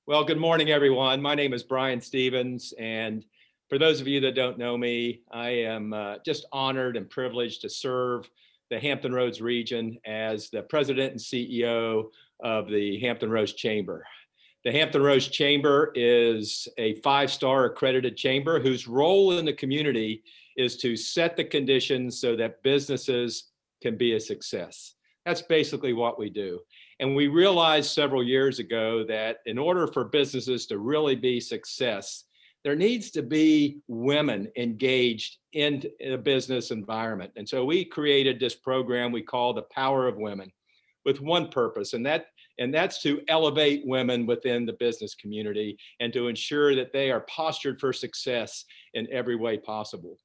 Well, good morning, everyone. My name is Brian Stevens, and for those of you that don't know me, I am just honored and privileged to serve the Hampton Roads region as the president and CEO of the Hampton Roads Chamber. The Hampton Roads Chamber is a five-star accredited chamber whose role in the community is to set the conditions so that businesses can be a success. That's basically what we do. And we realized several years ago that in order for businesses to really be success, there needs to be women engaged in a business environment. And so we created this program we call the Power of Women with one purpose, and that's to elevate women within the business community and to ensure that they are postured for success in every way possible.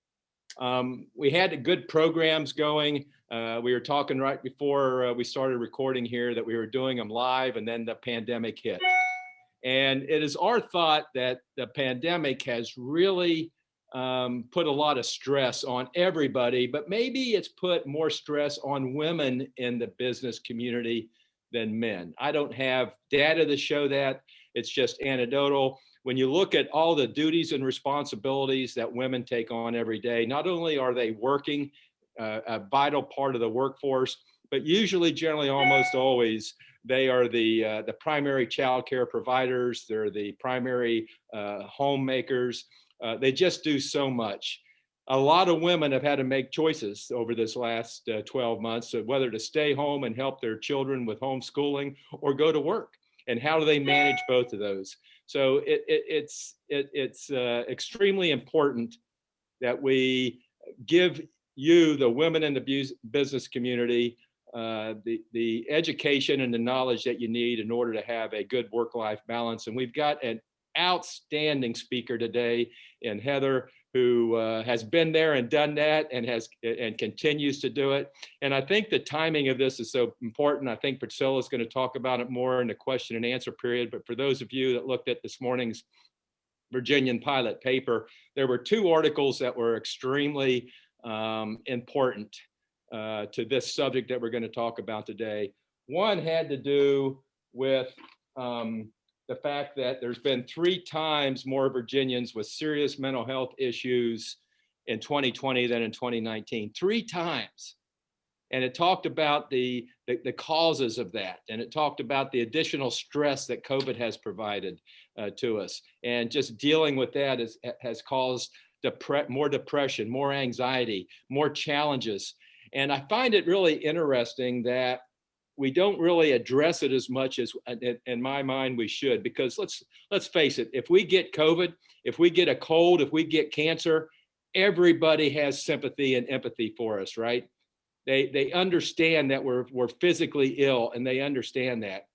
We had good programs going. We were talking right before we started recording here that we were doing them live, and then the pandemic hit. And it is our thought that the pandemic has really put a lot of stress on everybody, but maybe it's put more stress on women in the business community than men. I don't have data to show that. It's just anecdotal. When you look at all the duties and responsibilities that women take on every day, not only are they working a vital part of the workforce, but usually, generally, almost always, they are the primary child care providers. They're the primary homemakers. They just do so much. A lot of women have had to make choices over this last 12 months of whether to stay home and help their children with homeschooling or go to work. And how do they manage both of those? So it's extremely important that we give you, the women in the business community, the education and the knowledge that you need in order to have a good work-life balance. And we've got an outstanding speaker today in Heather, who has been there and done that and continues to do it. And I think the timing of this is so important. I think Priscilla's going to talk about it more in the question and answer period. But for those of you that looked at this morning's Virginian Pilot paper, there were two articles that were extremely important to this subject that we're going to talk about today. One had to do with the fact that there's been 3 times more Virginians with serious mental health issues in 2020 than in 2019, 3 times. And it talked about the causes of that. And it talked about the additional stress that COVID has provided to us. And just dealing with that has caused more depression, more anxiety, more challenges. And I find it really interesting that we don't really address it as much as, in my mind, we should, because let's face it, if we get COVID, if we get a cold, if we get cancer, everybody has sympathy and empathy for us, right? They understand that we're physically ill, and they understand that.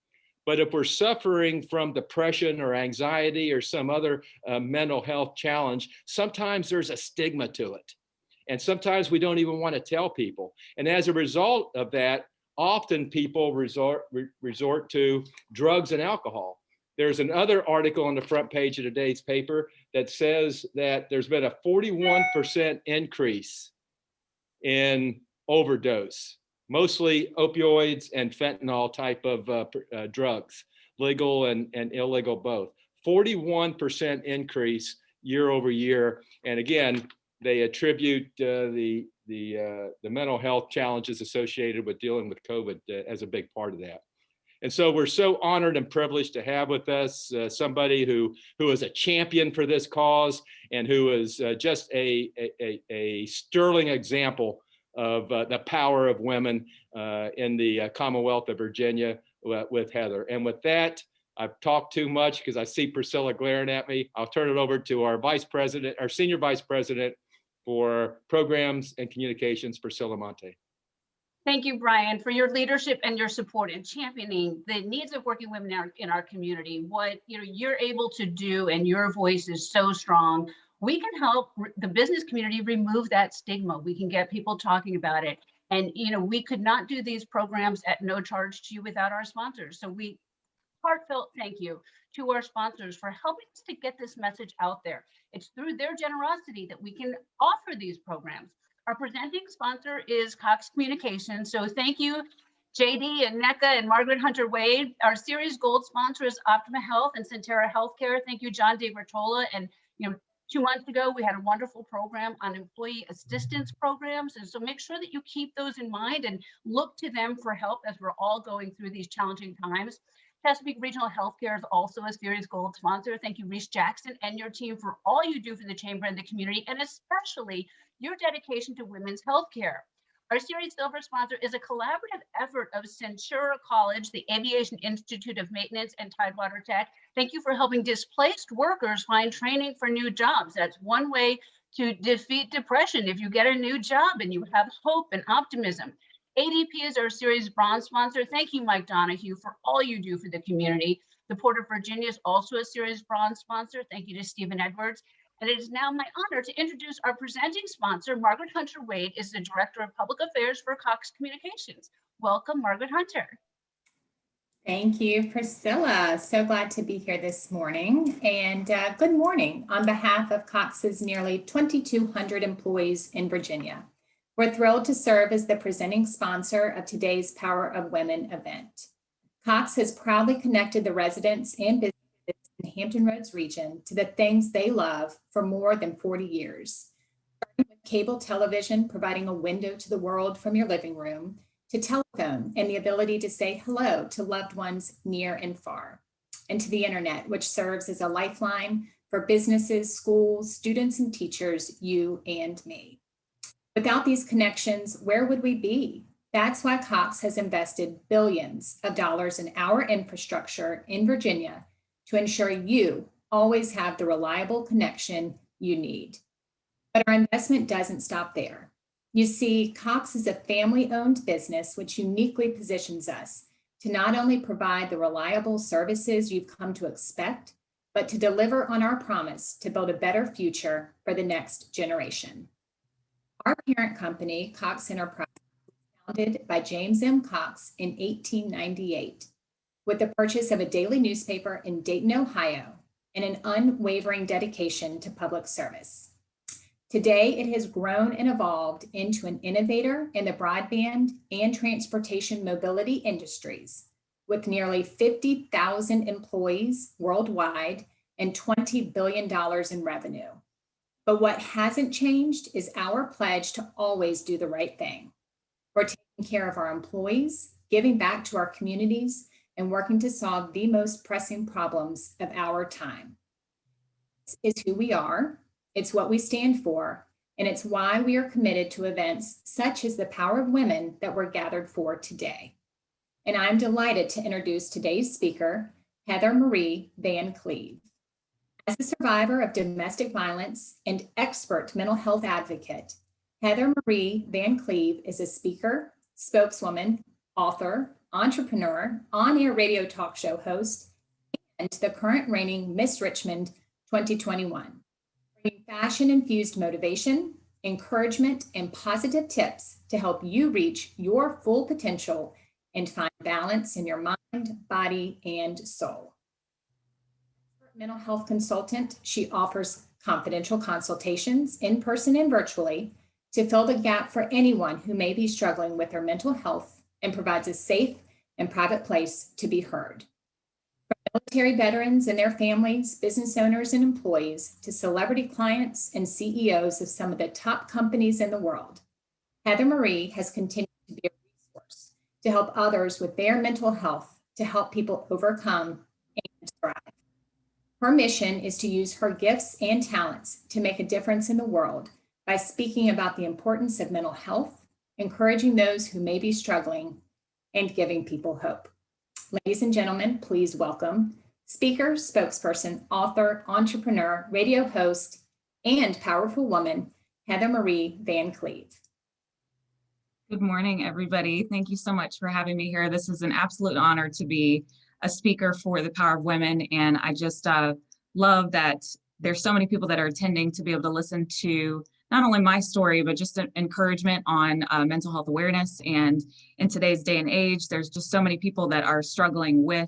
But if we're suffering from depression or anxiety or some other mental health challenge, sometimes there's a stigma to it. And sometimes we don't even want to tell people. And as a result of that, often people resort to drugs and alcohol. There's another article on the front page of today's paper that says that there's been a 41% increase in overdose, mostly opioids and fentanyl type of drugs, legal and illegal both. 41% increase year over year. And again, they attribute the mental health challenges associated with dealing with COVID as a big part of that. And so we're so honored and privileged to have with us somebody who is a champion for this cause and who is just a sterling example of the power of women in the Commonwealth of Virginia with Heather. And with that, I've talked too much because I see Priscilla glaring at me. I'll turn it over to our senior vice president for programs and communications, Priscilla Monte. Thank you, Brian, for your leadership and your support in championing the needs of working women in our community. What you're able to do, and your voice is so strong. We can help the business community remove that stigma. We can get people talking about it. And we could not do these programs at no charge to you without our sponsors. So heartfelt thank you to our sponsors for helping us to get this message out there. It's through their generosity that we can offer these programs. Our presenting sponsor is Cox Communications. So thank you JD and NECA and Margaret Hunter Wade. Our series gold sponsor is Optima Health and Centera Healthcare. Thank you, John DeBertola. And 2 months ago, we had a wonderful program on employee assistance programs. And so make sure that you keep those in mind and look to them for help as we're all going through these challenging times. Chesapeake Regional Healthcare is also a series gold sponsor. Thank you, Reese Jackson and your team for all you do for the Chamber and the community, and especially your dedication to women's healthcare. Our series silver sponsor is a collaborative effort of Centura College, the Aviation Institute of Maintenance, and Tidewater Tech. Thank you for helping displaced workers find training for new jobs. That's one way to defeat depression if you get a new job and you have hope and optimism. ADP is our series bronze sponsor. Thank you, Mike Donahue, for all you do for the community. The Port of Virginia is also a series bronze sponsor. Thank you to Stephen Edwards. And it is now my honor to introduce our presenting sponsor. Margaret Hunter Wade is the Director of Public Affairs for Cox Communications. Welcome, Margaret Hunter. Thank you, Priscilla. So glad to be here this morning. And good morning on behalf of Cox's nearly 2,200 employees in Virginia. We're thrilled to serve as the presenting sponsor of today's Power of Women event. Cox has proudly connected the residents and businesses in Hampton Roads region to the things they love for more than 40 years. Starting with cable television, providing a window to the world from your living room, to telephone and the ability to say hello to loved ones near and far, and to the internet, which serves as a lifeline for businesses, schools, students, and teachers, you and me. Without these connections, where would we be? That's why Cox has invested billions of dollars in our infrastructure in Virginia to ensure you always have the reliable connection you need. But our investment doesn't stop there. You see, Cox is a family-owned business which uniquely positions us to not only provide the reliable services you've come to expect, but to deliver on our promise to build a better future for the next generation. Our parent company, Cox Enterprise, was founded by James M. Cox in 1898 with the purchase of a daily newspaper in Dayton, Ohio, and an unwavering dedication to public service. Today, it has grown and evolved into an innovator in the broadband and transportation mobility industries, with nearly 50,000 employees worldwide and $20 billion in revenue. But what hasn't changed is our pledge to always do the right thing. We're taking care of our employees, giving back to our communities, and working to solve the most pressing problems of our time. This is who we are, it's what we stand for, and it's why we are committed to events such as the Power of Women that we're gathered for today. And I'm delighted to introduce today's speaker, Heather Marie Van Cleave. As a survivor of domestic violence and expert mental health advocate, Heather Marie Van Cleave is a speaker, spokeswoman, author, entrepreneur, on-air radio talk show host, and the current reigning Miss Richmond 2021, bringing fashion-infused motivation, encouragement, and positive tips to help you reach your full potential and find balance in your mind, body, and soul. Mental health consultant, she offers confidential consultations in person and virtually to fill the gap for anyone who may be struggling with their mental health, and provides a safe and private place to be heard. From military veterans and their families, business owners and employees, to celebrity clients and CEOs of some of the top companies in the world, Heather Marie has continued to be a resource to help others with their mental health, to help people overcome and thrive. Her mission is to use her gifts and talents to make a difference in the world by speaking about the importance of mental health, encouraging those who may be struggling, and giving people hope. Ladies and gentlemen, please welcome speaker, spokesperson, author, entrepreneur, radio host, and powerful woman, Heather Marie Van Cleave. Good morning, everybody. Thank you so much for having me here. This is an absolute honor to be a speaker for the Power of Women, and I just love that there's so many people that are attending to be able to listen to not only my story, but just an encouragement on mental health awareness. And in today's day and age, there's just so many people that are struggling with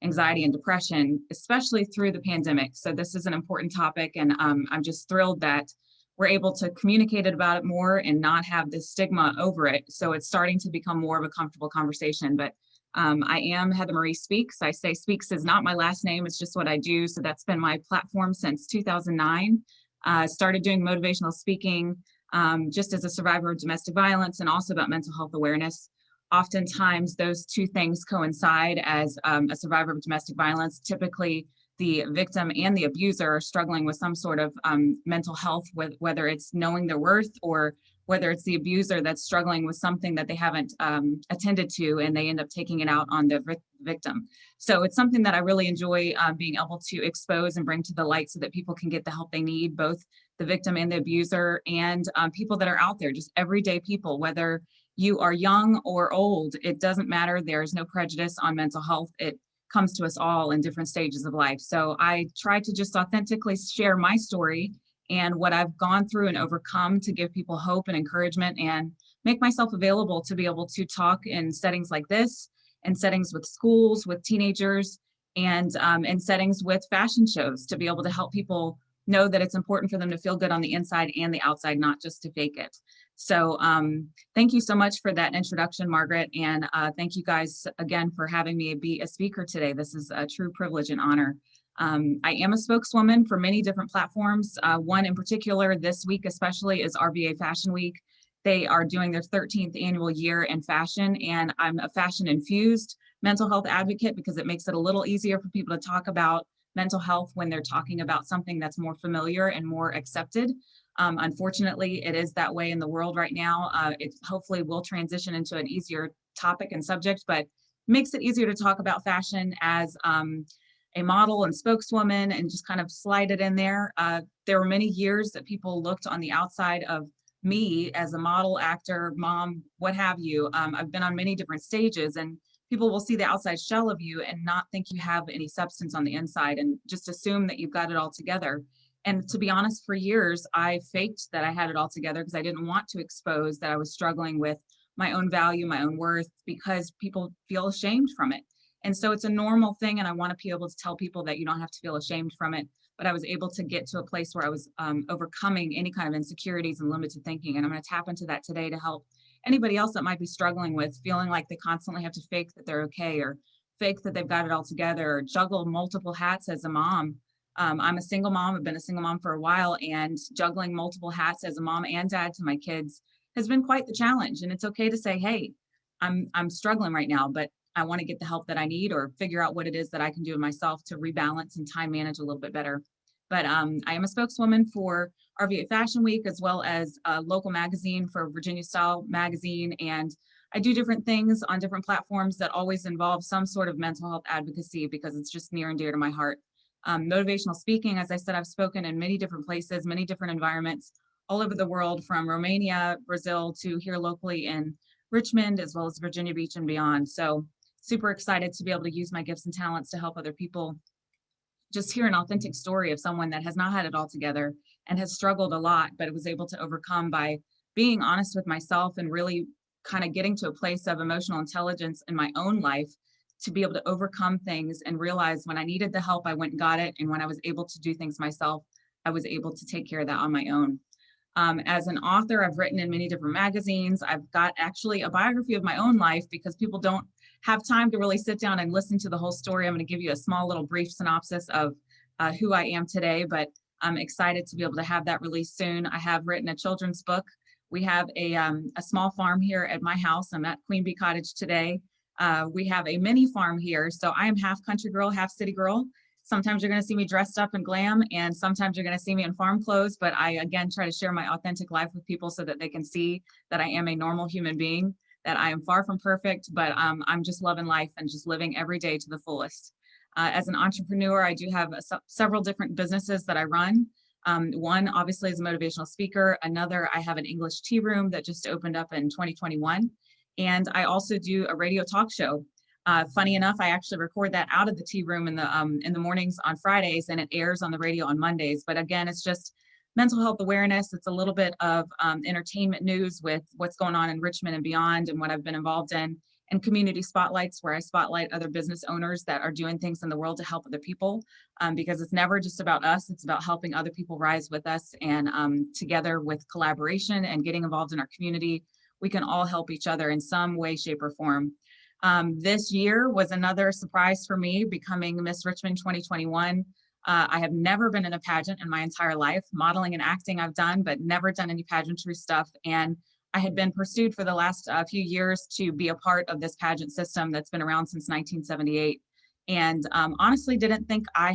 anxiety and depression, especially through the pandemic. So this is an important topic, and I'm just thrilled that we're able to communicate about it more and not have this stigma over it. So it's starting to become more of a comfortable conversation. But I am Heather Marie Speaks. I say Speaks is not my last name, it's just what I do. So that's been my platform since 2009. Started doing motivational speaking just as a survivor of domestic violence and also about mental health awareness. Oftentimes those two things coincide. As a survivor of domestic violence, typically the victim and the abuser are struggling with some sort of mental health, whether it's knowing their worth or whether it's the abuser that's struggling with something that they haven't attended to, and they end up taking it out on the victim. So it's something that I really enjoy being able to expose and bring to the light so that people can get the help they need, both the victim and the abuser, and people that are out there, just everyday people, whether you are young or old, it doesn't matter. There's no prejudice on mental health. It comes to us all in different stages of life. So I try to just authentically share my story and what I've gone through and overcome to give people hope and encouragement, and make myself available to be able to talk in settings like this, and settings with schools, with teenagers, and in settings with fashion shows, to be able to help people know that it's important for them to feel good on the inside and the outside, not just to fake it. So thank you so much for that introduction, Margaret. And thank you guys again for having me be a speaker today. This is a true privilege and honor. I am a spokeswoman for many different platforms. One in particular this week especially is RVA Fashion Week. They are doing their 13th annual year in fashion, and I'm a fashion infused mental health advocate because it makes it a little easier for people to talk about mental health when they're talking about something that's more familiar and more accepted. Unfortunately, it is that way in the world right now. It hopefully will transition into an easier topic and subject, but makes it easier to talk about fashion as a model and spokeswoman, and just kind of slide it in there. There were many years that people looked on the outside of me as a model, actor, mom, what have you. I've been on many different stages, and people will see the outside shell of you and not think you have any substance on the inside, and just assume that you've got it all together. And to be honest, for years, I faked that I had it all together because I didn't want to expose that I was struggling with my own value, my own worth, because people feel ashamed from it. And so it's a normal thing, and I want to be able to tell people that you don't have to feel ashamed from it. But I was able to get to a place where I was overcoming any kind of insecurities and limited thinking. And I'm going to tap into that today to help anybody else that might be struggling with feeling like they constantly have to fake that they're okay, or fake that they've got it all together, or juggle multiple hats as a mom. I'm a single mom. I've been a single mom for a while, and juggling multiple hats as a mom and dad to my kids has been quite the challenge. And it's okay to say, hey, I'm struggling right now, but I want to get the help that I need, or figure out what it is that I can do myself to rebalance and time manage a little bit better. But I am a spokeswoman for RVA Fashion Week, as well as a local magazine for Virginia Style Magazine. And I do different things on different platforms that always involve some sort of mental health advocacy, because it's just near and dear to my heart. Motivational speaking, as I said, I've spoken in many different places, many different environments all over the world, from Romania, Brazil, to here locally in Richmond, as well as Virginia Beach and beyond. So super excited to be able to use my gifts and talents to help other people just hear an authentic story of someone that has not had it all together and has struggled a lot, but was able to overcome by being honest with myself and really kind of getting to a place of emotional intelligence in my own life to be able to overcome things and realize when I needed the help, I went and got it. And when I was able to do things myself, I was able to take care of that on my own. As an author, I've written in many different magazines. I've got actually a biography of my own life, because people don't have time to really sit down and listen to the whole story. I'm going to give you a small little brief synopsis of who I am today, but I'm excited to be able to have that released soon. I have written a children's book. We have a small farm here at my house. I'm at Queen Bee Cottage today. We have a mini farm here. So I am half country girl, half city girl. Sometimes you're going to see me dressed up in glam, and sometimes you're going to see me in farm clothes. But I, again, try to share my authentic life with people so that they can see that I am a normal human being, that I am far from perfect, but I'm just loving life and just living every day to the fullest. As an entrepreneur, I do have several different businesses that I run. One, obviously, is a motivational speaker. Another, I have an English tea room that just opened up in 2021. And I also do a radio talk show. Funny enough, I actually record that out of the tea room in the mornings on Fridays, and it airs on the radio on Mondays. But again, it's just mental health awareness. It's a little bit of entertainment news with what's going on in Richmond and beyond, and what I've been involved in. and community spotlights, where I spotlight other business owners that are doing things in the world to help other people, because it's never just about us, it's about helping other people rise with us. And together with collaboration and getting involved in our community, we can all help each other in some way, shape, or form. This year was another surprise for me, becoming Miss Richmond 2021. I have never been in a pageant in my entire life. Modeling and acting I've done, but never done any pageantry stuff. And I had been pursued for the last few years to be a part of this pageant system that's been around since 1978. And honestly didn't think I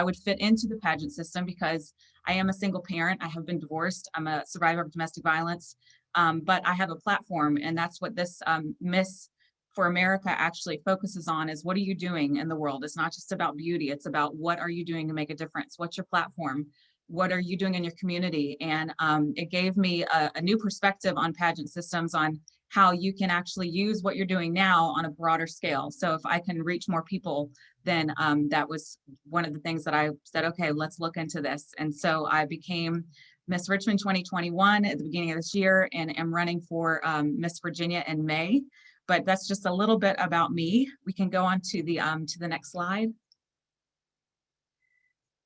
would fit into the pageant system, because I am a single parent. I have been divorced. I'm a survivor of domestic violence, but I have a platform, and that's what this Miss for America actually focuses on, is what are you doing in the world? It's not just about beauty. It's about what are you doing to make a difference? What's your platform? What are you doing in your community? And it gave me a new perspective on pageant systems, on how you can actually use what you're doing now on a broader scale. So if I can reach more people, then that was one of the things that I said, okay, let's look into this. And so I became Miss Richmond 2021 at the beginning of this year, and am running for Miss Virginia in May. But that's just a little bit about me. We can go on to the next slide.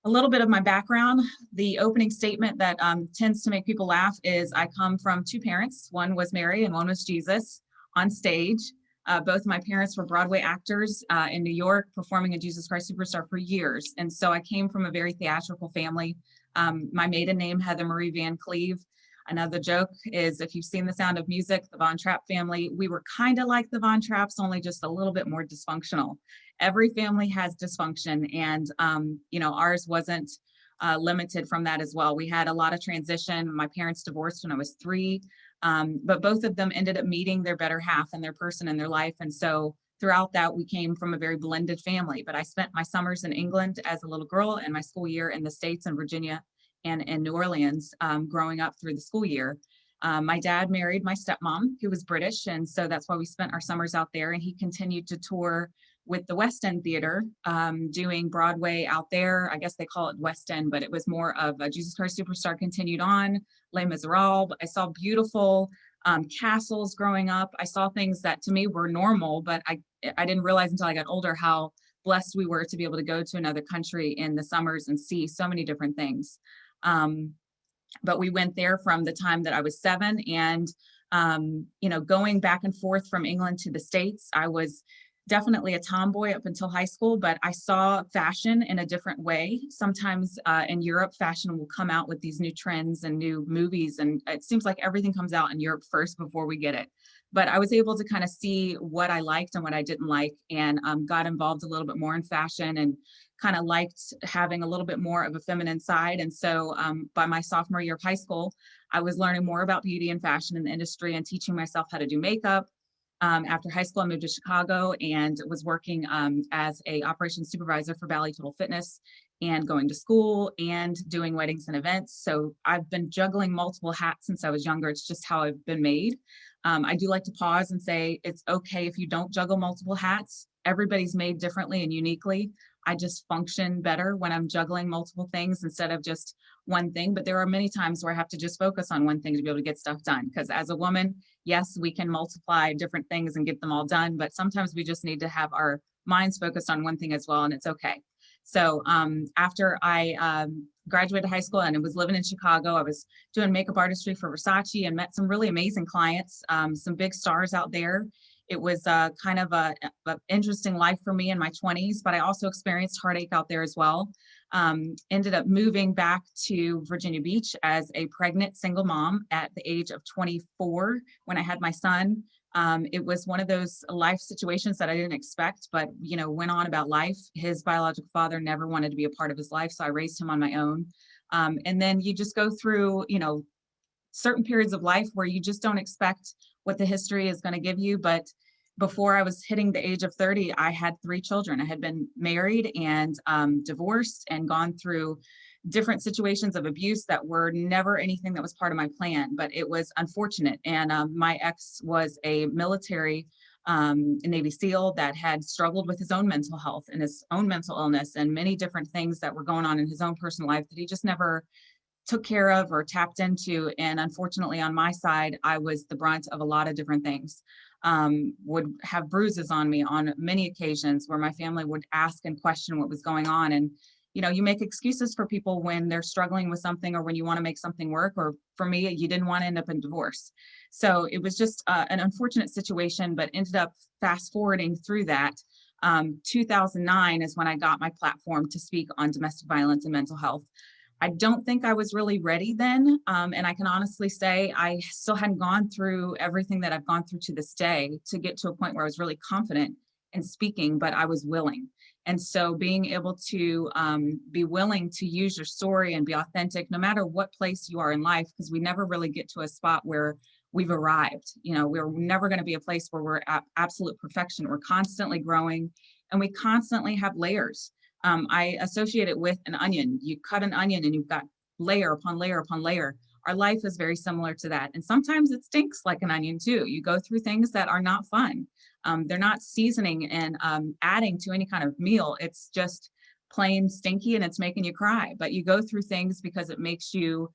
A little bit of my background. The opening statement that tends to make people laugh is I come from two parents. One was Mary and one was Jesus on stage. Both my parents were Broadway actors in New York, performing in Jesus Christ Superstar for years. And so I came from a very theatrical family. My maiden name, Heather Marie Van Cleave. Another joke is, if you've seen The Sound of Music, the Von Trapp family, we were kind of like the Von Trapps, only just a little bit more dysfunctional. Every family has dysfunction, and ours wasn't limited from that as well. We had a lot of transition. My parents divorced when I was 3, but both of them ended up meeting their better half and their person in their life. And so throughout that, we came from a very blended family. But I spent my summers in England as a little girl, and my school year in the States in Virginia and in New Orleans, growing up through the school year. My dad married my stepmom, who was British, and so that's why we spent our summers out there. And he continued to tour with the West End Theater, doing Broadway out there. I guess they call it West End, but it was more of a Jesus Christ Superstar continued on, Les Miserables. I saw beautiful castles growing up. I saw things that to me were normal, but I didn't realize until I got older how blessed we were to be able to go to another country in the summers and see so many different things. But we went there from the time that I was 7, and going back and forth from England to the States, I was definitely a tomboy up until high school, but I saw fashion in a different way. Sometimes in Europe, fashion will come out with these new trends and new movies, and it seems like everything comes out in Europe first before we get it. But I was able to kind of see what I liked and what I didn't like, and got involved a little bit more in fashion, and kind of liked having a little bit more of a feminine side. And so by my sophomore year of high school, I was learning more about beauty and fashion in the industry and teaching myself how to do makeup. After high school, I moved to Chicago and was working as a operations supervisor for Bally Total Fitness, and going to school and doing weddings and events. So I've been juggling multiple hats since I was younger. It's just how I've been made. I do like to pause and say, it's okay if you don't juggle multiple hats. Everybody's made differently and uniquely. I just function better when I'm juggling multiple things instead of just one thing. But there are many times where I have to just focus on one thing to be able to get stuff done. Because as a woman, yes, we can multiply different things and get them all done, but sometimes we just need to have our minds focused on one thing as well, and it's okay. So after I graduated high school and I was living in Chicago, I was doing makeup artistry for Versace and met some really amazing clients, some big stars out there. It was kind of an interesting life for me in my 20s, but I also experienced heartache out there as well. Ended up moving back to Virginia Beach as a pregnant single mom at the age of 24 when I had my son. It was one of those life situations that I didn't expect, but went on about life. His biological father never wanted to be a part of his life, so I raised him on my own. And then you just go through, certain periods of life where you just don't expect what the history is going to give you. But before I was hitting the age of 30, I had 3 children. I had been married and divorced and gone through different situations of abuse that were never anything that was part of my plan, but it was unfortunate. And my ex was a military Navy SEAL that had struggled with his own mental health and his own mental illness and many different things that were going on in his own personal life that he just never took care of or tapped into. And unfortunately, on my side, I was the brunt of a lot of different things. would have bruises on me on many occasions where my family would ask and question what was going on. And, you make excuses for people when they're struggling with something or when you want to make something work, or for me, you didn't want to end up in divorce. So it was just an unfortunate situation, but ended up fast forwarding through that. 2009 is when I got my platform to speak on domestic violence and mental health. I don't think I was really ready then. And I can honestly say I still hadn't gone through everything that I've gone through to this day to get to a point where I was really confident in speaking, but I was willing. And so being able to be willing to use your story and be authentic, no matter what place you are in life, because we never really get to a spot where we've arrived. We're never going to be a place where we're at absolute perfection. We're constantly growing and we constantly have layers. I associate it with an onion. You cut an onion and you've got layer upon layer upon layer. Our life is very similar to that. And sometimes it stinks like an onion too. You go through things that are not fun. They're not seasoning and adding to any kind of meal. It's just plain stinky and it's making you cry. But you go through things because it makes you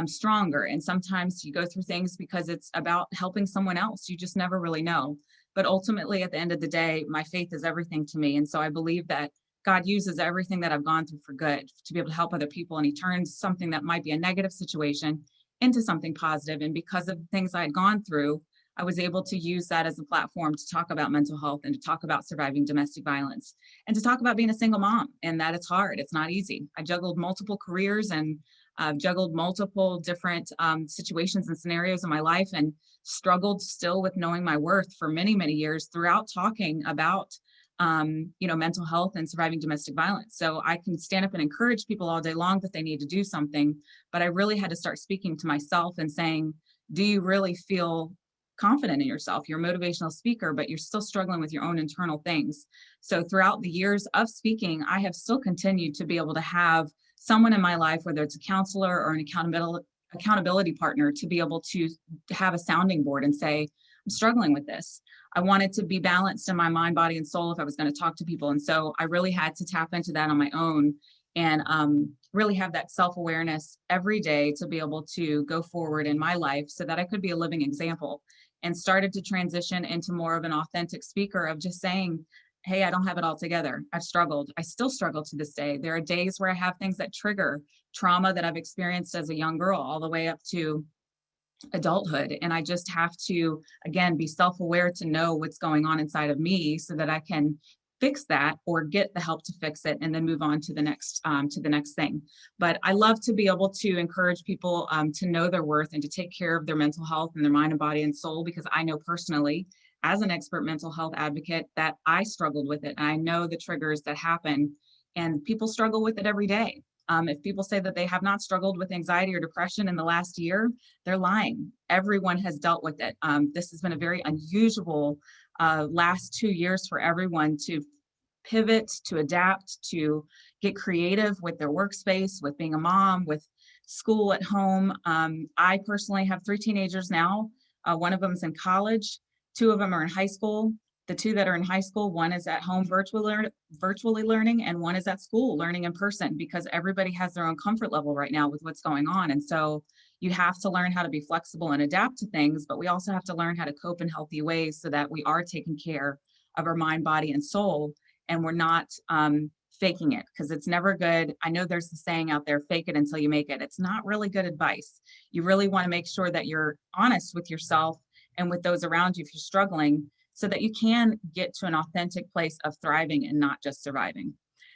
stronger. And sometimes you go through things because it's about helping someone else. You just never really know. But ultimately, at the end of the day, my faith is everything to me. And so I believe that God uses everything that I've gone through for good to be able to help other people. And he turns something that might be a negative situation into something positive. And because of the things I had gone through, I was able to use that as a platform to talk about mental health and to talk about surviving domestic violence and to talk about being a single mom and that it's hard. It's not easy. I juggled multiple careers and juggled multiple different situations and scenarios in my life and struggled still with knowing my worth for many, many years throughout talking about mental health and surviving domestic violence. So I can stand up and encourage people all day long that they need to do something, but I really had to start speaking to myself and saying, do you really feel confident in yourself? You're a motivational speaker, but you're still struggling with your own internal things. So throughout the years of speaking, I have still continued to be able to have someone in my life, whether it's a counselor or an accountability partner, to be able to have a sounding board and say, I'm struggling with this. I wanted to be balanced in my mind, body, and soul if I was going to talk to people. And so I really had to tap into that on my own and really have that self-awareness every day to be able to go forward in my life so that I could be a living example, and started to transition into more of an authentic speaker of just saying, hey, I don't have it all together. I've struggled. I still struggle to this day. There are days where I have things that trigger trauma that I've experienced as a young girl all the way up to adulthood. And I just have to, again, be self-aware to know what's going on inside of me so that I can fix that or get the help to fix it and then move on to the next thing. But I love to be able to encourage people to know their worth and to take care of their mental health and their mind and body and soul, because I know personally, as an expert mental health advocate, that I struggled with it. And I know the triggers that happen, and people struggle with it every day. If people say that they have not struggled with anxiety or depression in the last year, they're lying. Everyone has dealt with it. This has been a very unusual last 2 years for everyone to pivot, to adapt, to get creative with their workspace, with being a mom, with school at home. I personally have 3 teenagers now. One of them is in college. 2 of them are in high school. The 2 that are in high school, one is at home virtually learning, and one is at school learning in person, because everybody has their own comfort level right now with what's going on. And so you have to learn how to be flexible and adapt to things, but we also have to learn how to cope in healthy ways so that we are taking care of our mind, body, and soul, and we're not faking it, because it's never good. I know there's the saying out there, fake it until you make it. It's not really good advice. You really want to make sure that you're honest with yourself and with those around you if you're struggling, so that you can get to an authentic place of thriving and not just surviving.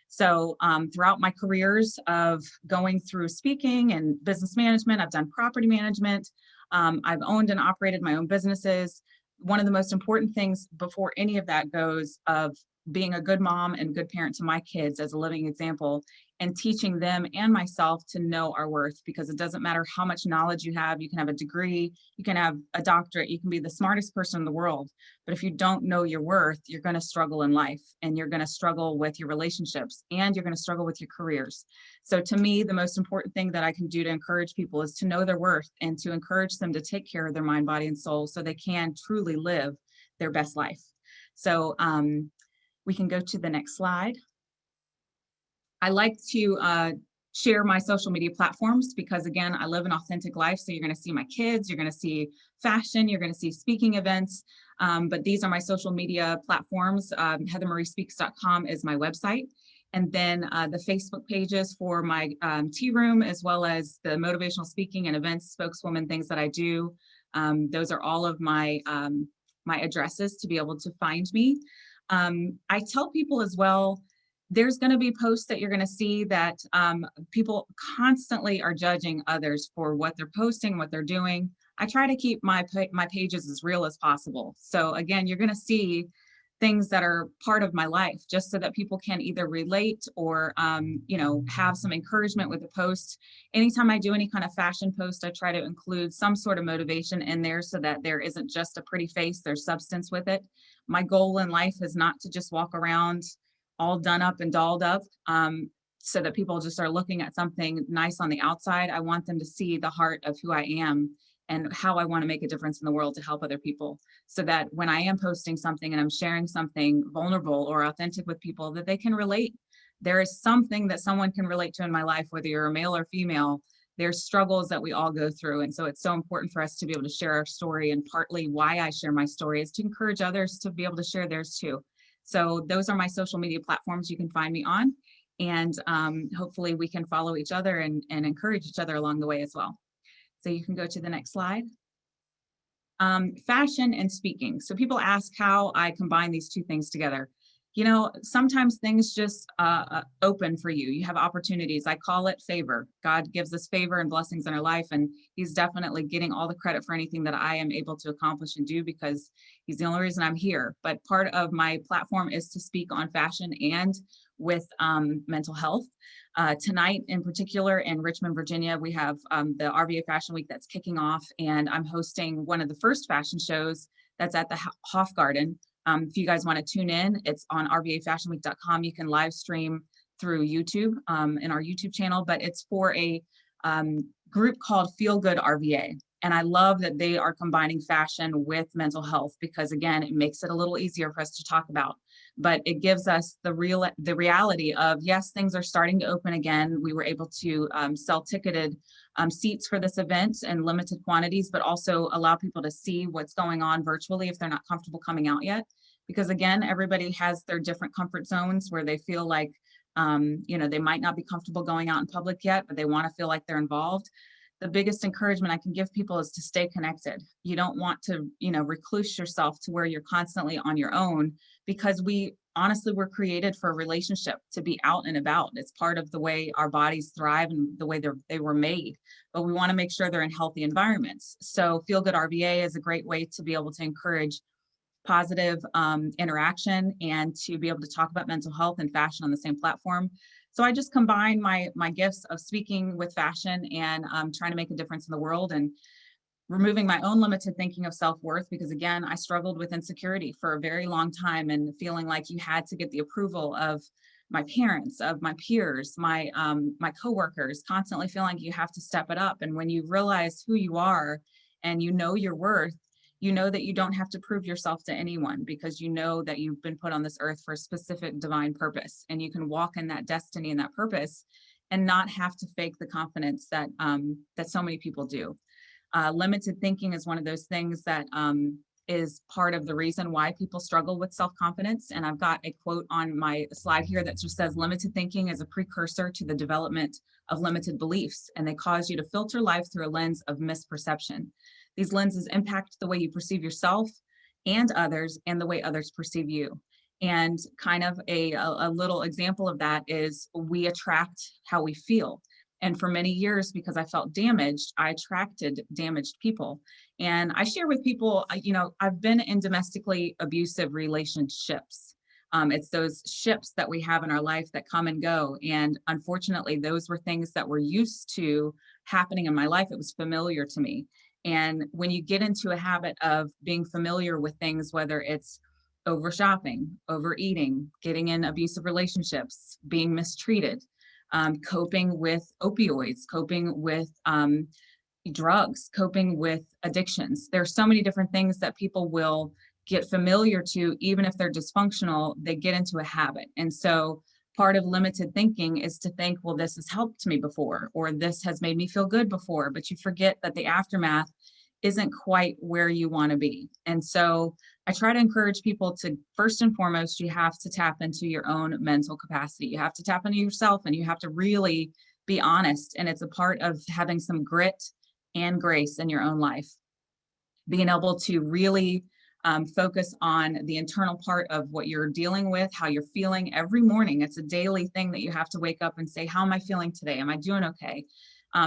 So throughout my careers of going through speaking and business management, I've done property management. I've owned and operated my own businesses. One of the most important things before any of that goes of being a good mom and good parent to my kids as a living example, and teaching them and myself to know our worth, because it doesn't matter how much knowledge you have. You can have a degree, you can have a doctorate, you can be the smartest person in the world, but if you don't know your worth, you're going to struggle in life, and you're going to struggle with your relationships, and you're going to struggle with your careers. So to me, the most important thing that I can do to encourage people is to know their worth and to encourage them to take care of their mind, body, and soul so they can truly live their best life. So we can go to the next slide. I like to share my social media platforms because again, I live an authentic life. So you're going to see my kids, you're going to see fashion, you're going to see speaking events. But these are my social media platforms. HeatherMarieSpeaks.com is my website. And then the Facebook pages for my tea room, as well as the motivational speaking and events, spokeswoman things that I do. Those are all of my my addresses to be able to find me. I tell people as well, there's going to be posts that you're going to see that people constantly are judging others for what they're posting, what they're doing. I try to keep my pages as real as possible. So again, you're going to see things that are part of my life just so that people can either relate or, you know, have some encouragement with the post. Anytime I do any kind of fashion post, I try to include some sort of motivation in there so that there isn't just a pretty face, there's substance with it. My goal in life is not to just walk around all done up and dolled up so that people just are looking at something nice on the outside. I want them to see the heart of who I am and how I want to make a difference in the world to help other people, so that when I am posting something and I'm sharing something vulnerable or authentic with people, that they can relate. There is something that someone can relate to in my life, whether you're a male or female. There's struggles that we all go through. And so it's so important for us to be able to share our story. And partly why I share my story is to encourage others to be able to share theirs too. So those are my social media platforms you can find me on. And hopefully we can follow each other and encourage each other along the way as well. So you can go to the next slide. Fashion and speaking. So people ask how I combine these two things together. You know, sometimes things just open for you. You have opportunities. I call it favor. God gives us favor and blessings in our life, and he's definitely getting all the credit for anything that I am able to accomplish and do because he's the only reason I'm here. But part of my platform is to speak on fashion and with mental health. Tonight in particular in Richmond, Virginia, we have the RVA Fashion Week that's kicking off, and I'm hosting one of the first fashion shows that's at the Hofgarten. If you guys want to tune in, it's on rvafashionweek.com. You can live stream through YouTube in our YouTube channel, but it's for a group called Feel Good RVA. And I love that they are combining fashion with mental health because again, it makes it a little easier for us to talk about. But it gives us the reality of, yes, things are starting to open again. We were able to sell ticketed seats for this event in limited quantities, but also allow people to see what's going on virtually if they're not comfortable coming out yet. Because again, everybody has their different comfort zones where they feel like, you know, they might not be comfortable going out in public yet, but they want to feel like they're involved. The biggest encouragement I can give people is to stay connected. You don't want to, you know, recluse yourself to where you're constantly on your own, because we honestly were created for a relationship, to be out and about. It's part of the way our bodies thrive and the way they were made, but we want to make sure they're in healthy environments. So Feel Good RVA is a great way to be able to encourage positive interaction and to be able to talk about mental health and fashion on the same platform. So I just combine my gifts of speaking with fashion and trying to make a difference in the world and removing my own limited thinking of self-worth, because again, I struggled with insecurity for a very long time and feeling like you had to get the approval of my parents, of my peers, my coworkers, constantly feeling like you have to step it up. And when you realize who you are and you know your worth, you know that you don't have to prove yourself to anyone, because you know that you've been put on this earth for a specific divine purpose, and you can walk in that destiny and that purpose and not have to fake the confidence that that so many people do. Limited thinking is one of those things that is part of the reason why people struggle with self-confidence. And I've got a quote on my slide here that just says, limited thinking is a precursor to the development of limited beliefs, and they cause you to filter life through a lens of misperception. These lenses impact the way you perceive yourself and others and the way others perceive you. And kind of a little example of that is we attract how we feel. And for many years, because I felt damaged, I attracted damaged people. And I share with people, you know, I've been in domestically abusive relationships. It's those ships that we have in our life that come and go. And unfortunately, those were things that were used to happening in my life. It was familiar to me. And when you get into a habit of being familiar with things, whether it's over shopping, overeating, getting in abusive relationships, being mistreated, coping with opioids, coping with drugs, coping with addictions. There are so many different things that people will get familiar to, even if they're dysfunctional, they get into a habit. And so part of limited thinking is to think, well, this has helped me before, or this has made me feel good before, but you forget that the aftermath isn't quite where you want to be. And so I try to encourage people to, first and foremost, you have to tap into your own mental capacity. You have to tap into yourself, and you have to really be honest. And it's a part of having some grit and grace in your own life. Being able to really focus on the internal part of what you're dealing with, how you're feeling every morning. It's a daily thing that you have to wake up and say, how am I feeling today? Am I doing okay?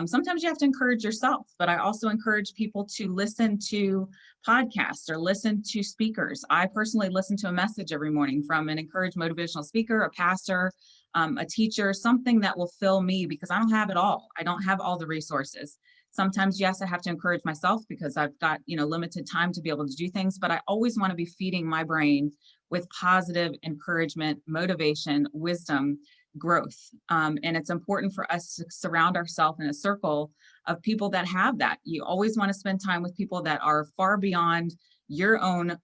Sometimes you have to encourage yourself, but I also encourage people to listen to podcasts or listen to speakers. I personally listen to a message every morning from an encouraged motivational speaker, a pastor, a teacher, something that will fill me, because I don't have it all. I don't have all the resources. Sometimes, yes, I have to encourage myself because I've got, limited time to be able to do things, but I always want to be feeding my brain with positive encouragement, motivation, wisdom, growth. And it's important for us to surround ourselves in a circle of people that have that. You always want to spend time with people that are far beyond your own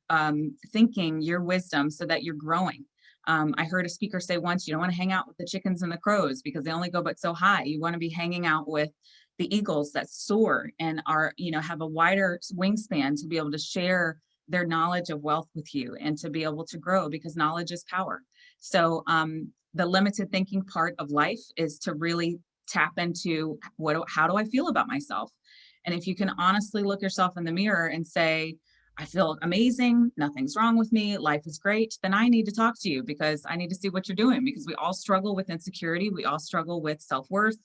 thinking, your wisdom, so that you're growing. I heard a speaker say once, you don't want to hang out with the chickens and the crows because they only go but so high. You want to be hanging out with the eagles that soar and are, have a wider wingspan to be able to share their knowledge of wealth with you and to be able to grow, because knowledge is power. So the limited thinking part of life is to really tap into how do I feel about myself? And if you can honestly look yourself in the mirror and say, I feel amazing, nothing's wrong with me, life is great, then I need to talk to you because I need to see what you're doing, because we all struggle with insecurity, we all struggle with self-worth,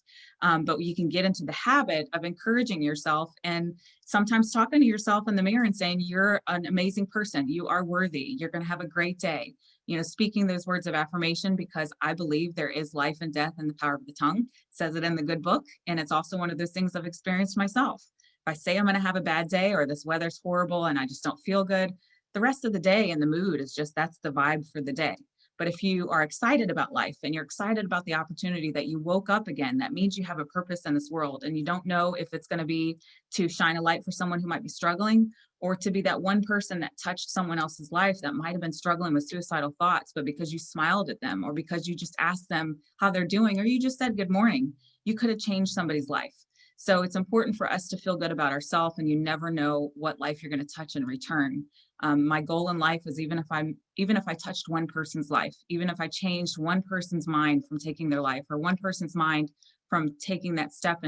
but you can get into the habit of encouraging yourself and sometimes talking to yourself in the mirror and saying, you're an amazing person, you are worthy, you're going to have a great day. Speaking those words of affirmation, because I believe there is life and death in the power of the tongue. It says it in the good book. And it's also one of those things I've experienced myself. If I say I'm going to have a bad day or this weather's horrible and I just don't feel good, the rest of the day and the mood is just, that's the vibe for the day. But if you are excited about life and you're excited about the opportunity that you woke up again, that means you have a purpose in this world, and you don't know if it's going to be to shine a light for someone who might be struggling, or to be that one person that touched someone else's life that might have been struggling with suicidal thoughts, but because you smiled at them, or because you just asked them how they're doing, or you just said good morning, you could have changed somebody's life. So it's important for us to feel good about ourselves, and you never know what life you're going to touch in return. My goal in life is even if I touched one person's life, even if I changed one person's mind from taking their life, or one person's mind from taking that step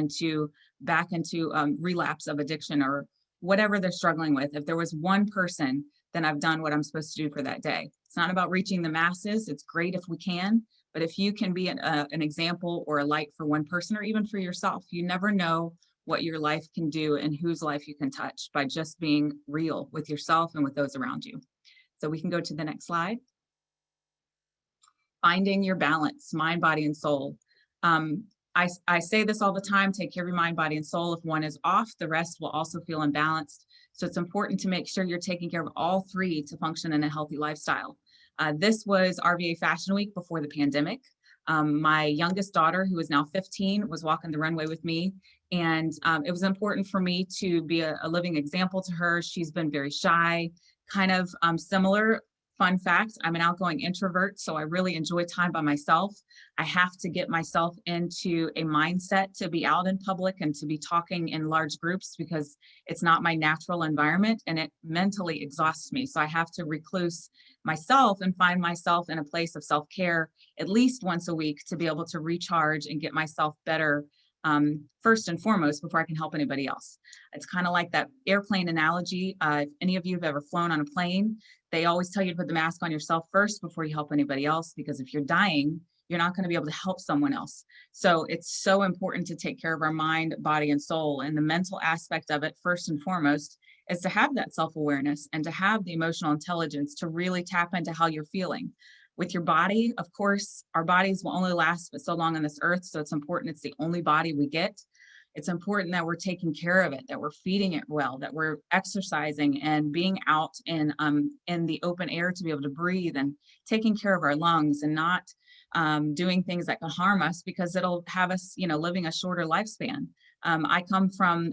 back into relapse of addiction or whatever they're struggling with, if there was one person, then I've done what I'm supposed to do for that day. It's not about reaching the masses. It's great if we can, but if you can be an example or a light for one person, or even for yourself, you never know what your life can do and whose life you can touch by just being real with yourself and with those around you. So we can go to the next slide. Finding your balance, mind, body, and soul. I say this all the time, take care of your mind, body, and soul. If one is off, the rest will also feel imbalanced. So it's important to make sure you're taking care of all three to function in a healthy lifestyle. This was RVA Fashion Week before the pandemic. My youngest daughter, who is now 15, was walking the runway with me. And it was important for me to be a living example to her. She's been very shy, kind of similar. Fun fact, I'm an outgoing introvert, so I really enjoy time by myself. I have to get myself into a mindset to be out in public and to be talking in large groups, because it's not my natural environment and it mentally exhausts me. So I have to recluse myself and find myself in a place of self-care at least once a week to be able to recharge and get myself better first and foremost before I can help anybody else. It's kind of like that airplane analogy. If any of you have ever flown on a plane, they always tell you to put the mask on yourself first before you help anybody else, because if you're dying, you're not going to be able to help someone else. So it's so important to take care of our mind, body, and soul. And the mental aspect of it, first and foremost, is to have that self-awareness and to have the emotional intelligence to really tap into how you're feeling. With your body, of course, our bodies will only last but so long on this earth. So it's important. It's the only body we get. It's important that we're taking care of it, that we're feeding it well, that we're exercising and being out in the open air to be able to breathe, and taking care of our lungs and not doing things that can harm us because it'll have us, living a shorter lifespan. I come from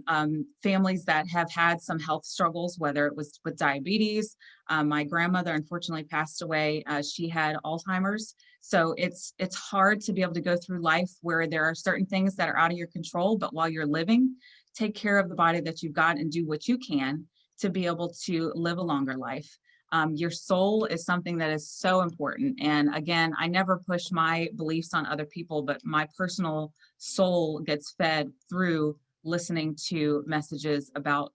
families that have had some health struggles, whether it was with diabetes. My grandmother unfortunately passed away. She had Alzheimer's. So it's hard to be able to go through life where there are certain things that are out of your control, but while you're living, take care of the body that you've got and do what you can to be able to live a longer life. Your soul is something that is so important. And again, I never push my beliefs on other people, but my personal soul gets fed through listening to messages about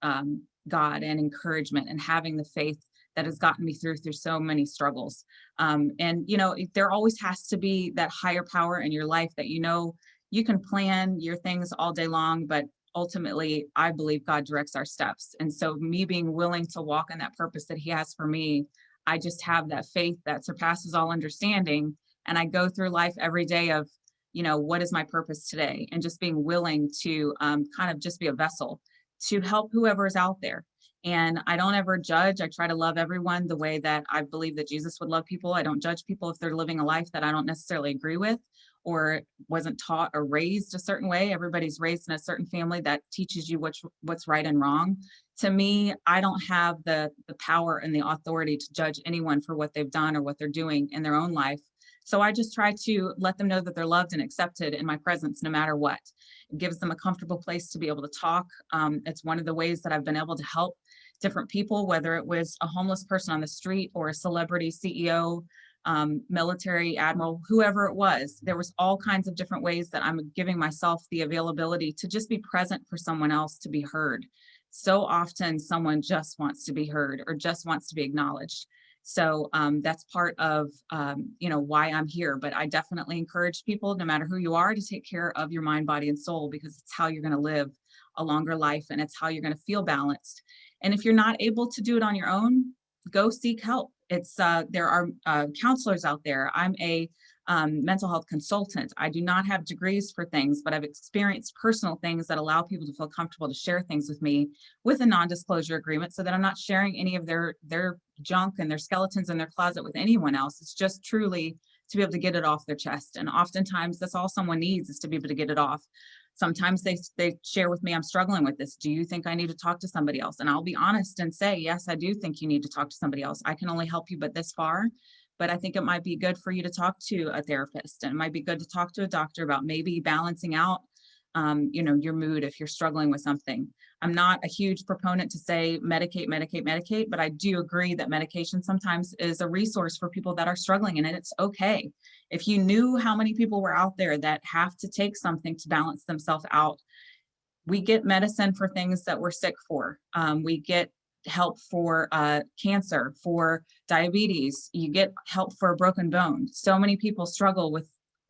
God and encouragement and having the faith that has gotten me through so many struggles. There always has to be that higher power in your life that, you can plan your things all day long, but ultimately, I believe God directs our steps. And so me being willing to walk in that purpose that he has for me, I just have that faith that surpasses all understanding. And I go through life every day of, what is my purpose today? And just being willing to kind of just be a vessel to help whoever is out there. And I don't ever judge. I try to love everyone the way that I believe that Jesus would love people. I don't judge people if they're living a life that I don't necessarily agree with or wasn't taught or raised a certain way. Everybody's raised in a certain family that teaches you what's right and wrong. To me, I don't have the power and the authority to judge anyone for what they've done or what they're doing in their own life. So I just try to let them know that they're loved and accepted in my presence, no matter what. It gives them a comfortable place to be able to talk. It's one of the ways that I've been able to help different people, whether it was a homeless person on the street or a celebrity CEO, military admiral, whoever it was. There was all kinds of different ways that I'm giving myself the availability to just be present for someone else to be heard. So often someone just wants to be heard or just wants to be acknowledged. So that's part of, why I'm here. But I definitely encourage people, no matter who you are, to take care of your mind, body, and soul, because it's how you're going to live a longer life and it's how you're going to feel balanced. And if you're not able to do it on your own, go seek help. There are counselors out there. I'm a mental health consultant. I do not have degrees for things, but I've experienced personal things that allow people to feel comfortable to share things with me with a non-disclosure agreement so that I'm not sharing any of their junk and their skeletons in their closet with anyone else. It's just truly to be able to get it off their chest. And oftentimes that's all someone needs, is to be able to get it off. Sometimes they share with me, I'm struggling with this. Do you think I need to talk to somebody else? And I'll be honest and say, yes, I do think you need to talk to somebody else. I can only help you but this far. But I think it might be good for you to talk to a therapist, and it might be good to talk to a doctor about maybe balancing out, your mood if you're struggling with something. I'm not a huge proponent to say medicate, but I do agree that medication sometimes is a resource for people that are struggling, and it's okay. If you knew how many people were out there that have to take something to balance themselves out, we get medicine for things that we're sick for. We get help for cancer, for diabetes. You get help for a broken bone. So many people struggle with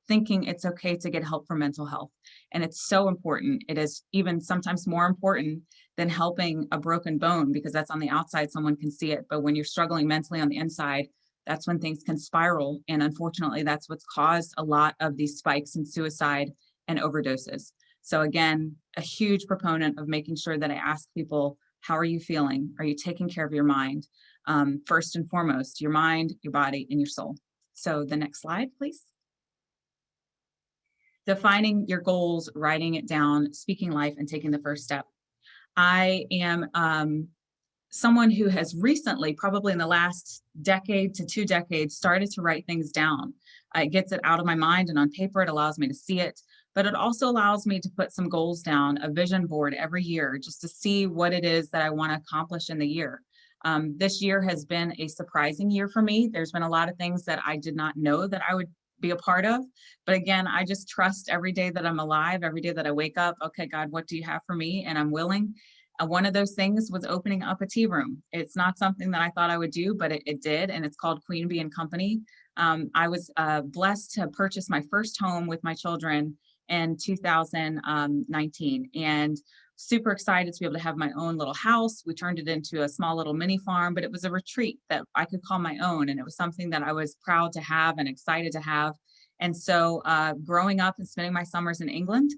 thinking it's okay to get help for mental health. And it's so important. It is even sometimes more important than helping a broken bone, because that's on the outside, someone can see it. But when you're struggling mentally on the inside, that's when things can spiral. And unfortunately, that's what's caused a lot of these spikes in suicide and overdoses. So again, a huge proponent of making sure that I ask people, how are you feeling? Are you taking care of your mind? First and foremost, your mind, your body, and your soul. So the next slide, please. Defining your goals, writing it down, speaking life, and taking the first step. I am someone who has recently, probably in the last decade to 2 decades, started to write things down. It gets it out of my mind and on paper. It allows me to see it, but it also allows me to put some goals down, a vision board every year, just to see what it is that I want to accomplish in the year. This year has been a surprising year for me. There's been a lot of things that I did not know that I would be a part of. But again, I just trust every day that I'm alive, every day that I wake up, okay, God, what do you have for me? And I'm willing. One of those things was opening up a tea room. It's not something that I thought I would do, but it did. And it's called Queen Bee and Company. I was blessed to purchase my first home with my children in 2019, and super excited to be able to have my own little house. We turned it into a small little mini farm, but it was a retreat that I could call my own. And it was something that I was proud to have and excited to have. And so growing up and spending my summers in England,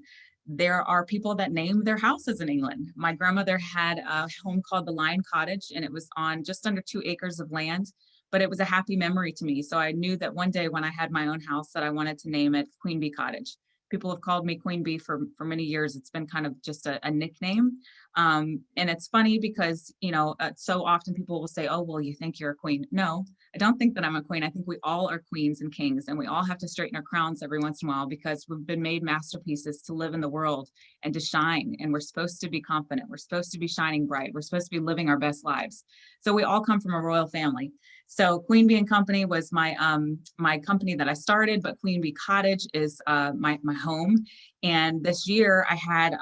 there are people that name their houses in England. My grandmother had a home called the Lion Cottage, and it was on just under 2 acres of land. but it was a happy memory to me. So I knew that one day when I had my own house that I wanted to name it Queen Bee Cottage. People have called me Queen Bee for many years. It's been kind of just a nickname. And it's funny because, so often people will say, oh, well, you think you're a queen. No, I don't think that I'm a queen. I think we all are queens and kings, and we all have to straighten our crowns every once in a while because we've been made masterpieces to live in the world and to shine. And we're supposed to be confident. We're supposed to be shining bright. We're supposed to be living our best lives. So we all come from a royal family. So Queen Bee and Company was my my company that I started, but Queen Bee Cottage is my home. And this year I had,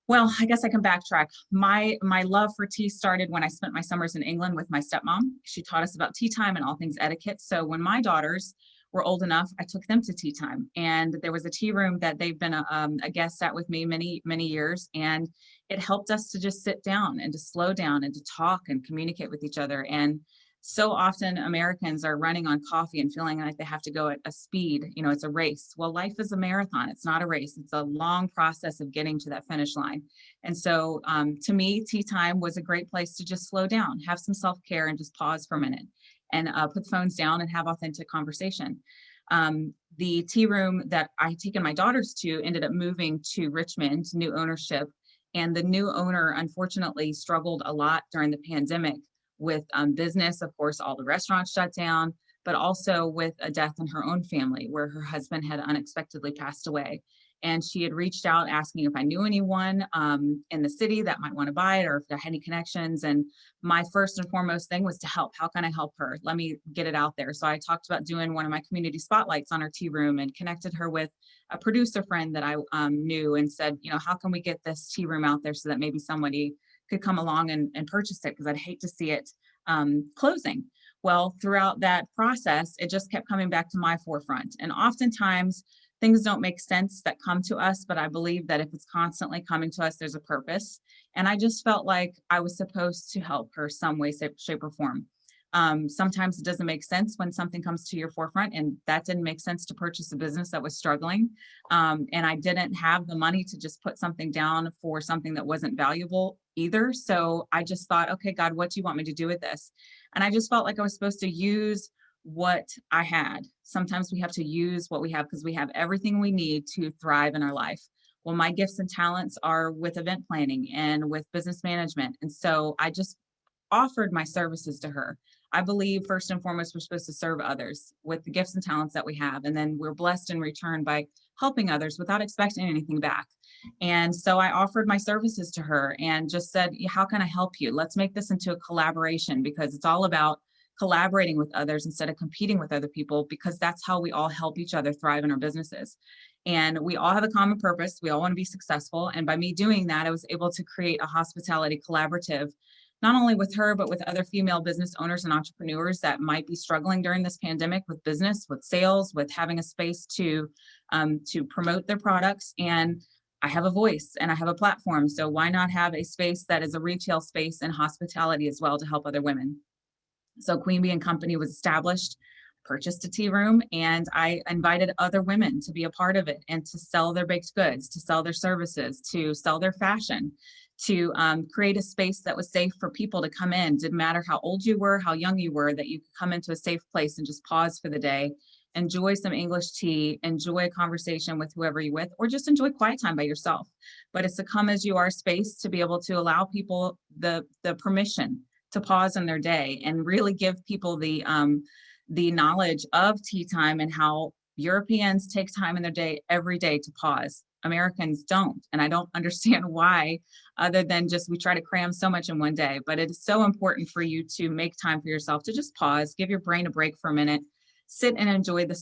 well, I guess I can backtrack. My love for tea started when I spent my summers in England with my stepmom. She taught us about tea time and all things etiquette. So when my daughters were old enough, I took them to tea time. And there was a tea room that they've been a guest at with me many years. And it helped us to just sit down and to slow down and to talk and communicate with each other. And so often Americans are running on coffee and feeling like they have to go at a speed, it's a race. Well, life is a marathon. It's not a race. It's a long process of getting to that finish line. And so to me, tea time was a great place to just slow down, have some self-care and just pause for a minute and put the phones down and have authentic conversation. The tea room that I had taken my daughters to ended up moving to Richmond, new ownership. And the new owner, unfortunately, struggled a lot during the pandemic with business. Of course, all the restaurants shut down, but also with a death in her own family where her husband had unexpectedly passed away. And she had reached out asking if I knew anyone in the city that might want to buy it or if I had any connections. And my first and foremost thing was to help. How can I help her? Let me get it out there. So I talked about doing one of my community spotlights on her tea room and connected her with a producer friend that I knew and said, how can we get this tea room out there so that maybe somebody could come along and purchase it, because I'd hate to see it closing. Well, throughout that process, it just kept coming back to my forefront. And oftentimes things don't make sense that come to us, but I believe that if it's constantly coming to us, there's a purpose. And I just felt like I was supposed to help her some way, shape, or form. Sometimes it doesn't make sense when something comes to your forefront, and that didn't make sense to purchase a business that was struggling. And I didn't have the money to just put something down for something that wasn't valuable either. So I just thought, okay, God, what do you want me to do with this? And I just felt like I was supposed to use what I had. Sometimes we have to use what we have because we have everything we need to thrive in our life. Well, my gifts and talents are with event planning and with business management. And so I just offered my services to her. I believe first and foremost, we're supposed to serve others with the gifts and talents that we have. And then we're blessed in return by helping others without expecting anything back. And so I offered my services to her and just said, how can I help you? Let's make this into a collaboration, because it's all about collaborating with others instead of competing with other people, because that's how we all help each other thrive in our businesses. And we all have a common purpose. We all want to be successful. And by me doing that, I was able to create a hospitality collaborative, not only with her, but with other female business owners and entrepreneurs that might be struggling during this pandemic with business, with sales, with having a space to promote their products. And I have a voice and I have a platform. So why not have a space that is a retail space and hospitality as well to help other women? So Queen Bee and Company was established, purchased a tea room, and I invited other women to be a part of it and to sell their baked goods, to sell their services, to sell their fashion, to create a space that was safe for people to come in. Didn't matter how old you were, how young you were, that you could come into a safe place and just pause for the day, enjoy some English tea, enjoy a conversation with whoever you're with, or just enjoy quiet time by yourself. But it's a come as you are space to be able to allow people the permission to pause in their day and really give people the knowledge of tea time and how Europeans take time in their day every day to pause. Americans don't. And I don't understand why, other than just we try to cram so much in one day. But it is so important for you to make time for yourself to just pause, give your brain a break for a minute, sit and enjoy the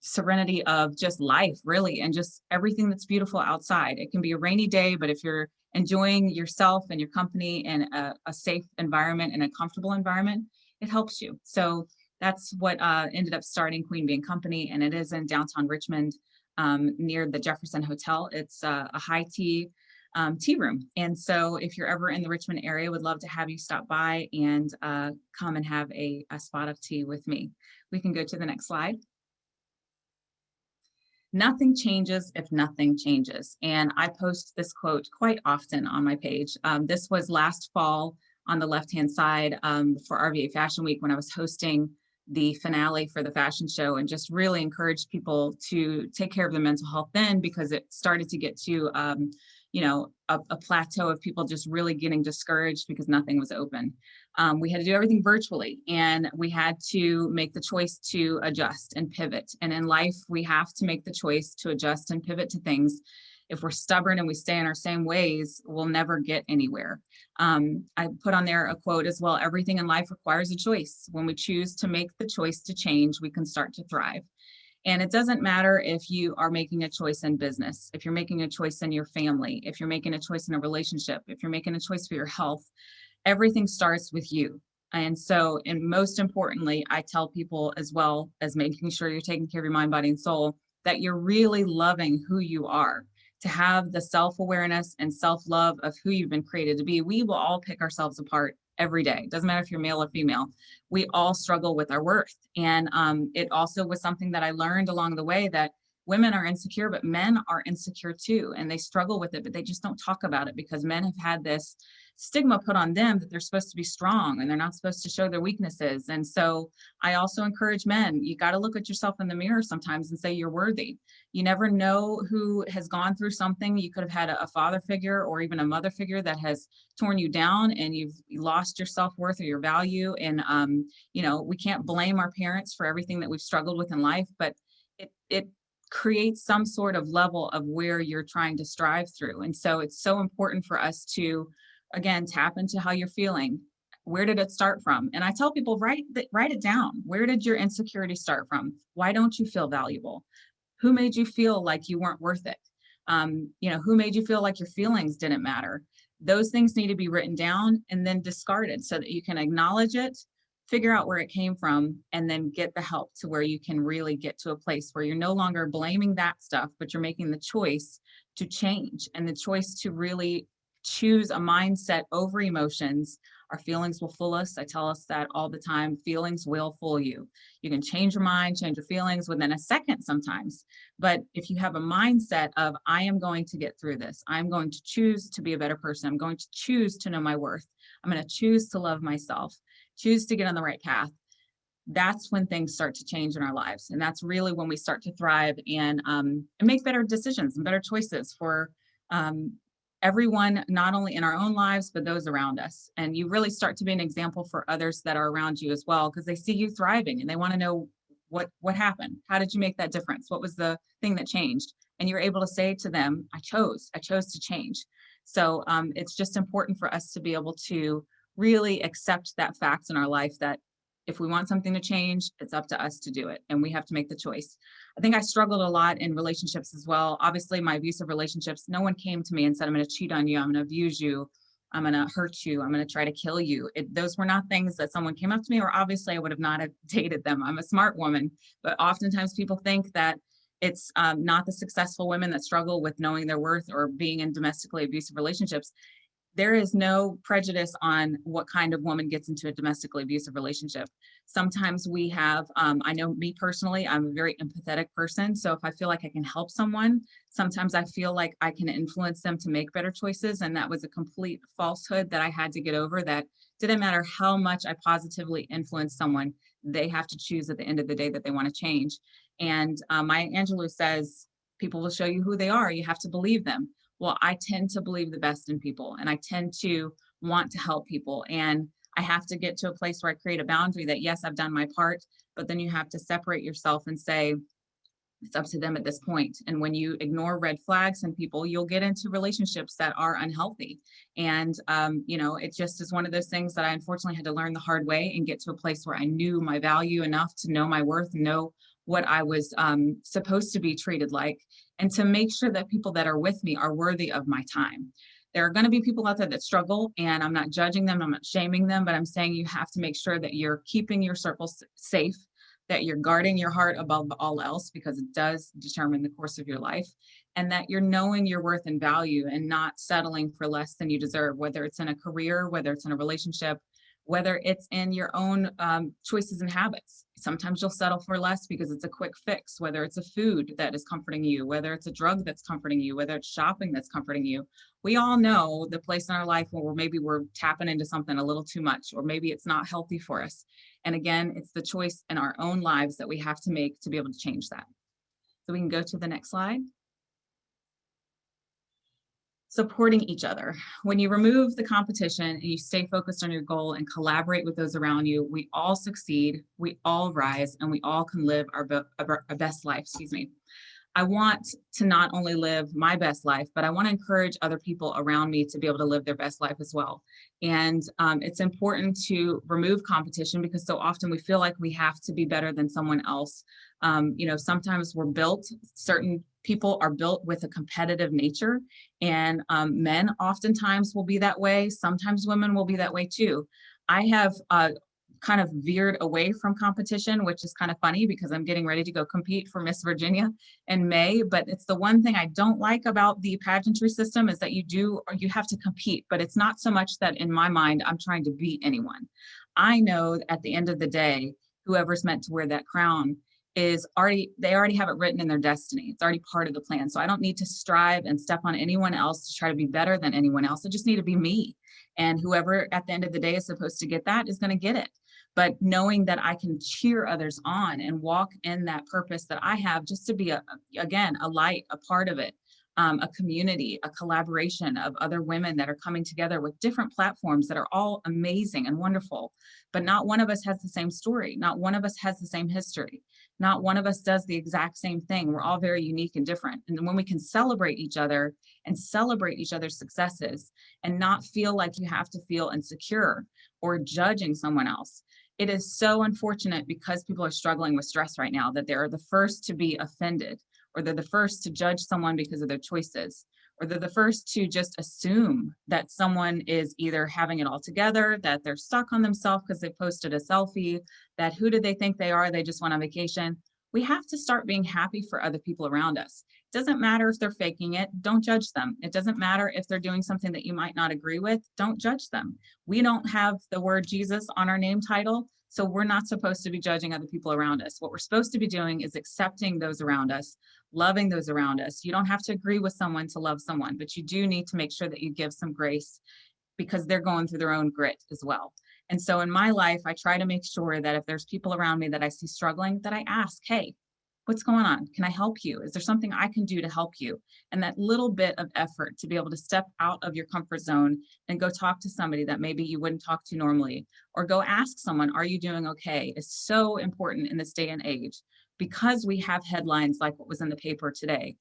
serenity of just life, really, and just everything that's beautiful outside. It can be a rainy day, but if you're enjoying yourself and your company in a safe environment and a comfortable environment, it helps you. So that's what ended up starting Queen Bee and Company, and it is in downtown Richmond, near the Jefferson Hotel. It's a high tea room. And so if you're ever in the Richmond area, would love to have you stop by and come and have a spot of tea with me. We can go to the next slide. Nothing changes if nothing changes. And I post this quote quite often on my page. This was last fall on the left-hand side for RVA Fashion Week when I was hosting the finale for the fashion show, and just really encouraged people to take care of their mental health then, because it started to get to, a plateau of people just really getting discouraged because nothing was open. We had to do everything virtually, and we had to make the choice to adjust and pivot. And in life, we have to make the choice to adjust and pivot to things. If we're stubborn and we stay in our same ways, we'll never get anywhere. I put on there a quote as well: everything in life requires a choice. When we choose to make the choice to change, we can start to thrive. And it doesn't matter if you are making a choice in business, if you're making a choice in your family, if you're making a choice in a relationship, if you're making a choice for your health, everything starts with you. And so, and most importantly, I tell people, as well as making sure you're taking care of your mind, body, and soul, that you're really loving who you are. To have the self-awareness and self-love of who you've been created to be. We will all pick ourselves apart every day. It doesn't matter if you're male or female. We all struggle with our worth. And it also was something that I learned along the way, that women are insecure, but men are insecure too. And they struggle with it, but they just don't talk about it because men have had this stigma put on them that they're supposed to be strong and they're not supposed to show their weaknesses. And so I also encourage men, you got to look at yourself in the mirror sometimes and say you're worthy. You never know who has gone through something. You could have had a father figure or even a mother figure that has torn you down, and you've lost your self-worth or your value. And, we can't blame our parents for everything that we've struggled with in life, but it creates some sort of level of where you're trying to strive through. And so it's so important for us to, again, tap into how you're feeling. Where did it start from? And I tell people, write it down. Where did your insecurity start from? Why don't you feel valuable? Who made you feel like you weren't worth it? Who made you feel like your feelings didn't matter? Those things need to be written down and then discarded so that you can acknowledge it, figure out where it came from, and then get the help to where you can really get to a place where you're no longer blaming that stuff, but you're making the choice to change and the choice to really choose a mindset over emotions. Our feelings will fool us. I tell us that all the time. Feelings will fool you. You can change your mind, change your feelings within a second sometimes. But if you have a mindset of, I am going to get through this, I'm going to choose to be a better person, I'm going to choose to know my worth, I'm going to choose to love myself, choose to get on the right path, that's when things start to change in our lives. And that's really when we start to thrive and make better decisions and better choices for everyone, not only in our own lives, but those around us. And you really start to be an example for others that are around you as well, because they see you thriving and they want to know what happened. How did you make that difference? What was the thing that changed? And you're able to say to them, I chose to change. So it's just important for us to be able to really accept that fact in our life, that if we want something to change, it's up to us to do it. And we have to make the choice. I think I struggled a lot in relationships as well. Obviously, my abusive relationships, no one came to me and said, I'm going to cheat on you, I'm going to abuse you, I'm going to hurt you, I'm going to try to kill you. Those were not things that someone came up to me, or obviously I would have not have dated them. I'm a smart woman, but oftentimes people think that it's not the successful women that struggle with knowing their worth or being in domestically abusive relationships. There is no prejudice on what kind of woman gets into a domestically abusive relationship. Sometimes we have, I know me personally, I'm a very empathetic person. So if I feel like I can help someone, sometimes I feel like I can influence them to make better choices. And that was a complete falsehood that I had to get over, that didn't matter how much I positively influence someone, they have to choose at the end of the day that they want to change. And Maya Angelou says, people will show you who they are. You have to believe them. Well, I tend to believe the best in people, and I tend to want to help people. And I have to get to a place where I create a boundary that, yes, I've done my part, but then you have to separate yourself and say, it's up to them at this point. And when you ignore red flags in people, you'll get into relationships that are unhealthy. And, it just is one of those things that I unfortunately had to learn the hard way and get to a place where I knew my value enough to know my worth, know what I was supposed to be treated like, and to make sure that people that are with me are worthy of my time. There are going to be people out there that struggle, and I'm not judging them, I'm not shaming them, but I'm saying you have to make sure that you're keeping your circles safe, that you're guarding your heart above all else, because it does determine the course of your life, and that you're knowing your worth and value and not settling for less than you deserve, whether it's in a career, whether it's in a relationship, whether it's in your own choices and habits. Sometimes you'll settle for less because it's a quick fix, whether it's a food that is comforting you, whether it's a drug that's comforting you, whether it's shopping that's comforting you. We all know the place in our life where maybe we're tapping into something a little too much, or maybe it's not healthy for us. And again, it's the choice in our own lives that we have to make to be able to change that. So we can go to the next slide. Supporting each other. When you remove the competition and you stay focused on your goal and collaborate with those around you, we all succeed, we all rise, and we all can live our best life, I want to not only live my best life, but I want to encourage other people around me to be able to live their best life as well. And it's important to remove competition because so often we feel like we have to be better than someone else. Sometimes certain people are built with a competitive nature, and men oftentimes will be that way. Sometimes women will be that way too. I have kind of veered away from competition, which is kind of funny because I'm getting ready to go compete for Miss Virginia in May. But it's the one thing I don't like about the pageantry system is that you have to compete, but it's not so much that in my mind, I'm trying to beat anyone. I know at the end of the day, whoever's meant to wear that crown they already have it written in their destiny. It's already part of the plan. So I don't need to strive and step on anyone else to try to be better than anyone else. I just need to be me. And whoever at the end of the day is supposed to get that is going to get it. But knowing that I can cheer others on and walk in that purpose that I have, just to be a light, a part of it, a community, a collaboration of other women that are coming together with different platforms that are all amazing and wonderful. But not one of us has the same story. Not one of us has the same history. Not one of us does the exact same thing. We're all very unique and different. And when we can celebrate each other and celebrate each other's successes and not feel like you have to feel insecure or judging someone else. It is so unfortunate because people are struggling with stress right now that they're the first to be offended, or they're the first to judge someone because of their choices, or they're the first to just assume that someone is either having it all together, that they're stuck on themselves because they posted a selfie, that who do they think they are? They just went on vacation. We have to start being happy for other people around us. It doesn't matter if they're faking it, don't judge them. It doesn't matter if they're doing something that you might not agree with, don't judge them. We don't have the word Jesus on our name title, so we're not supposed to be judging other people around us. What we're supposed to be doing is accepting those around us, loving those around us. You don't have to agree with someone to love someone, but you do need to make sure that you give some grace because they're going through their own grit as well. And so in my life, I try to make sure that if there's people around me that I see struggling, that I ask, hey, what's going on? Can I help you? Is there something I can do to help you? And that little bit of effort to be able to step out of your comfort zone and go talk to somebody that maybe you wouldn't talk to normally, or go ask someone, are you doing okay? Is so important in this day and age, because we have headlines like what was in the paper today,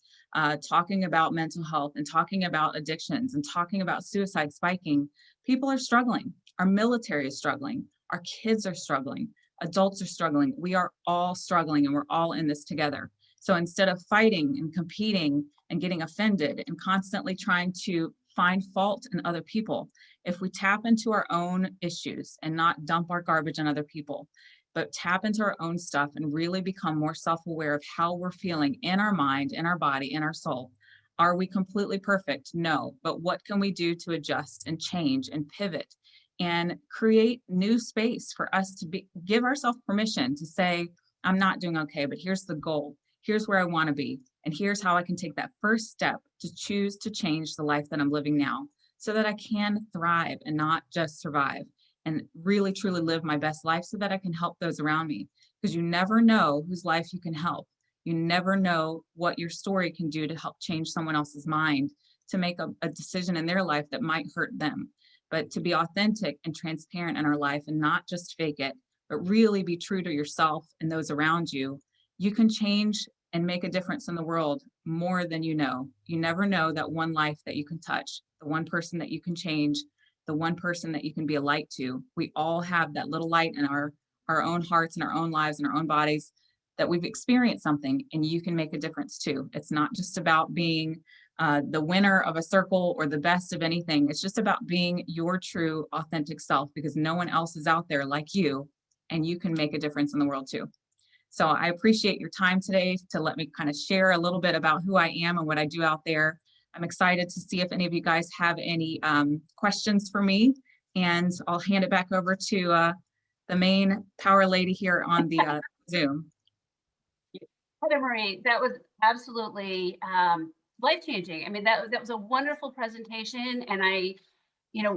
talking about mental health and talking about addictions and talking about suicide spiking. People are struggling. Our military is struggling. Our kids are struggling. Adults are struggling. We are all struggling, and we're all in this together. So instead of fighting and competing and getting offended and constantly trying to find fault in other people, if we tap into our own issues and not dump our garbage on other people, but tap into our own stuff and really become more self-aware of how we're feeling in our mind, in our body, in our soul. Are we completely perfect? No. But what can we do to adjust and change and pivot and create new space for us to give ourselves permission to say, I'm not doing okay, but here's the goal. Here's where I want to be. And here's how I can take that first step to choose to change the life that I'm living now so that I can thrive and not just survive, and really truly live my best life so that I can help those around me. Because you never know whose life you can help. You never know what your story can do to help change someone else's mind to make a decision in their life that might hurt them. But to be authentic and transparent in our life and not just fake it, but really be true to yourself and those around you, you can change and make a difference in the world more than you know. You never know that one life that you can touch, the one person that you can change, the one person that you can be a light to. We all have that little light in our own hearts and our own lives and our own bodies that we've experienced something, and you can make a difference too. It's not just about being the winner of a circle or the best of anything. It's just about being your true, authentic self, because no one else is out there like you, and you can make a difference in the world too. So I appreciate your time today to let me kind of share a little bit about who I am and what I do out there. I'm excited to see if any of you guys have any questions for me, And I'll hand it back over to the main power lady here on the Zoom. Heather Marie, that was absolutely life-changing. I mean, that was a wonderful presentation. And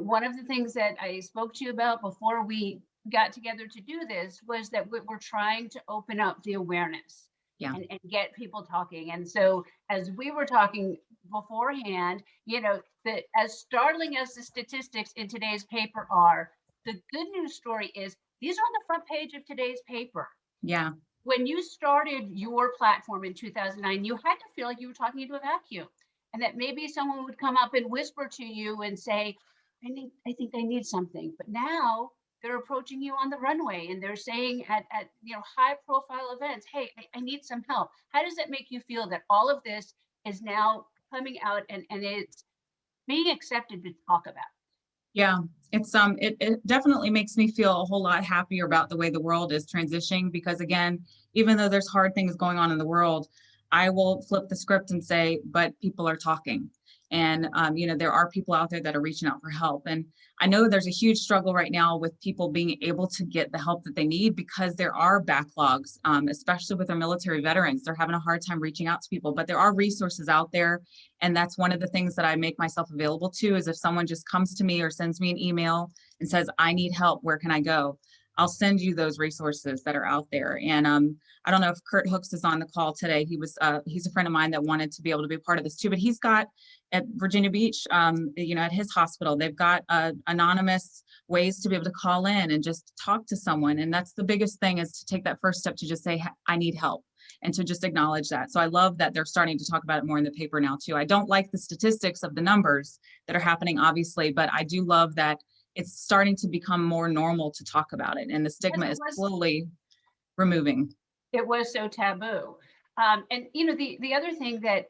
one of the things that I spoke to you about before we got together to do this was that we're trying to open up the awareness. Yeah. And get people talking. And so as we were talking beforehand, that as startling as the statistics in today's paper are, the good news story is these are on the front page of today's paper. Yeah. When you started your platform in 2009, you had to feel like you were talking into a vacuum, and that maybe someone would come up and whisper to you and say, I think I need something. But now they're approaching you on the runway and they're saying at high profile events, hey, I need some help. How does that make you feel that all of this is now coming out and it's being accepted to talk about? Yeah, it's it definitely makes me feel a whole lot happier about the way the world is transitioning, because again, even though there's hard things going on in the world, I will flip the script and say, but people are talking. And, there are people out there that are reaching out for help. And I know there's a huge struggle right now with people being able to get the help that they need, because there are backlogs, especially with our military veterans. They're having a hard time reaching out to people, but there are resources out there. And that's one of the things that I make myself available to, is if someone just comes to me or sends me an email and says, I need help, where can I go? I'll send you those resources that are out there. And I don't know if Kurt Hooks is on the call today. He's a friend of mine that wanted to be able to be a part of this too, but he's got at Virginia Beach, at his hospital, they've got anonymous ways to be able to call in and just talk to someone. And that's the biggest thing, is to take that first step to just say, I need help, and to just acknowledge that. So I love that they're starting to talk about it more in the paper now too. I don't like the statistics of the numbers that are happening, obviously, but I do love that it's starting to become more normal to talk about it, and the stigma is slowly removing. It was so taboo. And the other thing that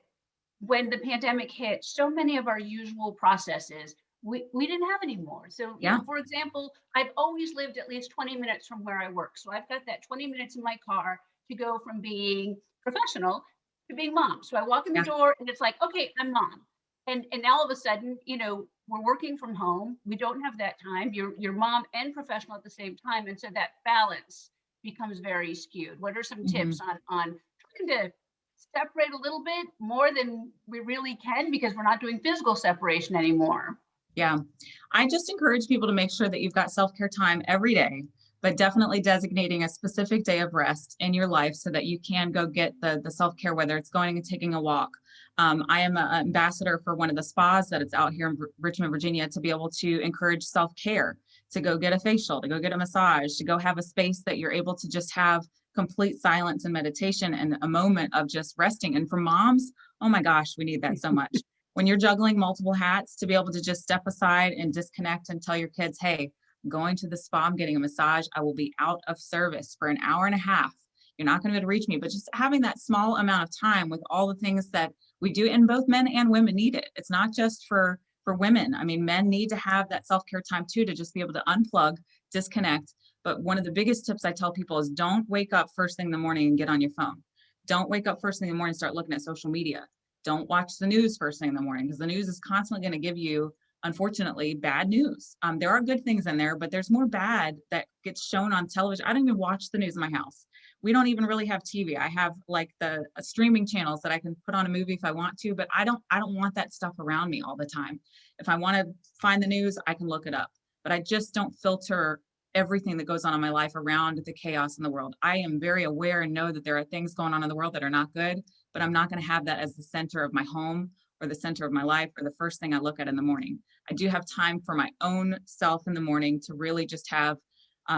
when the pandemic hit, so many of our usual processes we didn't have anymore. So for example, I've always lived at least 20 minutes from where I work. So I've got that 20 minutes in my car to go from being professional to being mom. So I walk in the door and it's like, okay, I'm mom. And now all of a sudden, we're working from home. We don't have that time. You're mom and professional at the same time. And so that balance becomes very skewed. What are some tips on trying to separate a little bit more than we really can, because we're not doing physical separation anymore? Yeah, I just encourage people to make sure that you've got self-care time every day, but definitely designating a specific day of rest in your life so that you can go get the self-care, whether it's going and taking a walk. I am an ambassador for one of the spas that is out here in Richmond, Virginia, to be able to encourage self-care, to go get a facial, to go get a massage, to go have a space that you're able to just have complete silence and meditation and a moment of just resting. And for moms, oh my gosh, we need that so much. When you're juggling multiple hats, to be able to just step aside and disconnect and tell your kids, hey, I'm going to the spa, I'm getting a massage, I will be out of service for an hour and a half. You're not going to be able to reach me, but just having that small amount of time with all the things that we do, and both men and women need it. It's not just for women. I mean, men need to have that self-care time too, to just be able to unplug, disconnect. But one of the biggest tips I tell people is don't wake up first thing in the morning and get on your phone. Don't wake up first thing in the morning and start looking at social media. Don't watch the news first thing in the morning, because the news is constantly going to give you, unfortunately, bad news. There are good things in there, but there's more bad that gets shown on television. I don't even watch the news in my house. We don't even really have TV. I have like the streaming channels that I can put on a movie if I want to, but I don't want that stuff around me all the time. If I want to find the news, I can look it up, but I just don't filter everything that goes on in my life around the chaos in the world. I am very aware and know that there are things going on in the world that are not good, but I'm not going to have that as the center of my home or the center of my life or the first thing I look at in the morning. I do have time for my own self in the morning to really just have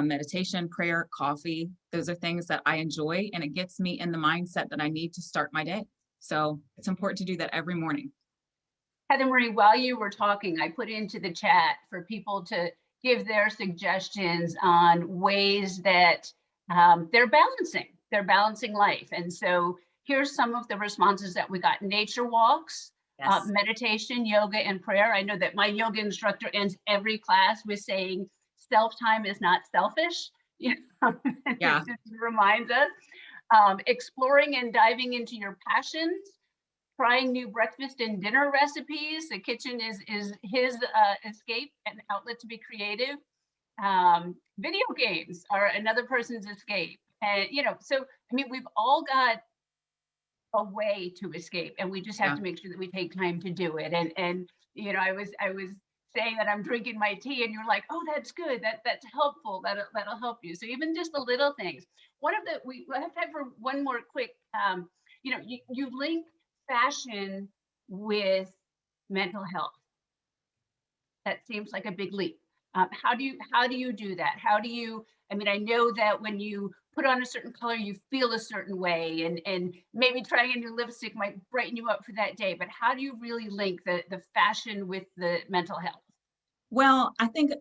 meditation, prayer, coffee. Those are things that I enjoy, and it gets me in the mindset that I need to start my day. So it's important to do that every morning. Heather Marie, while you were talking, I put into the chat for people to give their suggestions on ways that they're balancing life. And so here's some of the responses that we got. Nature walks, meditation, yoga, and prayer. I know that my yoga instructor ends every class with saying, self-time is not selfish. It just reminds us. Exploring and diving into your passions, trying new breakfast and dinner recipes. The kitchen is his escape and outlet to be creative. Video games are another person's escape. And, so, I mean, we've all got a way to escape, and we just have Yeah. to make sure that we take time to do it. And I was saying that I'm drinking my tea, and you're like, oh, that's good. That's helpful. That'll help you. So even just the little things. One of the we have time for one more quick. You link fashion with mental health. That seems like a big leap. How do you do that? I mean, I know that when you put on a certain color, you feel a certain way, and maybe trying a new lipstick might brighten you up for that day. But how do you really link the fashion with the mental health? Well, I think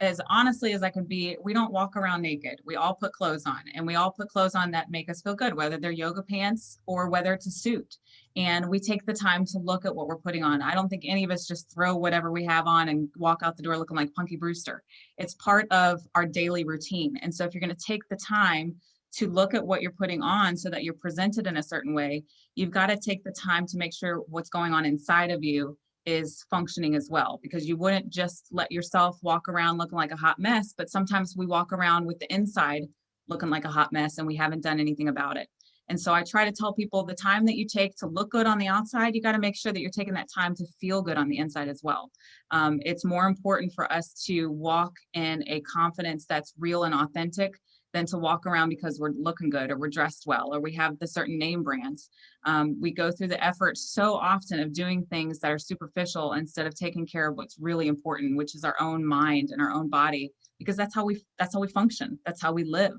as honestly as I could be, we don't walk around naked. We all put clothes on, and we all put clothes on that make us feel good, whether they're yoga pants or whether it's a suit. And we take the time to look at what we're putting on. I don't think any of us just throw whatever we have on and walk out the door looking like Punky Brewster. It's part of our daily routine. And so if you're going to take the time to look at what you're putting on so that you're presented in a certain way, you've got to take the time to make sure what's going on inside of you is functioning as well, because you wouldn't just let yourself walk around looking like a hot mess, but sometimes we walk around with the inside looking like a hot mess and we haven't done anything about it. And so I try to tell people the time that you take to look good on the outside, you got to make sure that you're taking that time to feel good on the inside as well. It's more important for us to walk in a confidence that's real and authentic than to walk around because we're looking good or we're dressed well or we have the certain name brands. We go through the effort so often of doing things that are superficial instead of taking care of what's really important, which is our own mind and our own body, because that's how we function. That's how we live.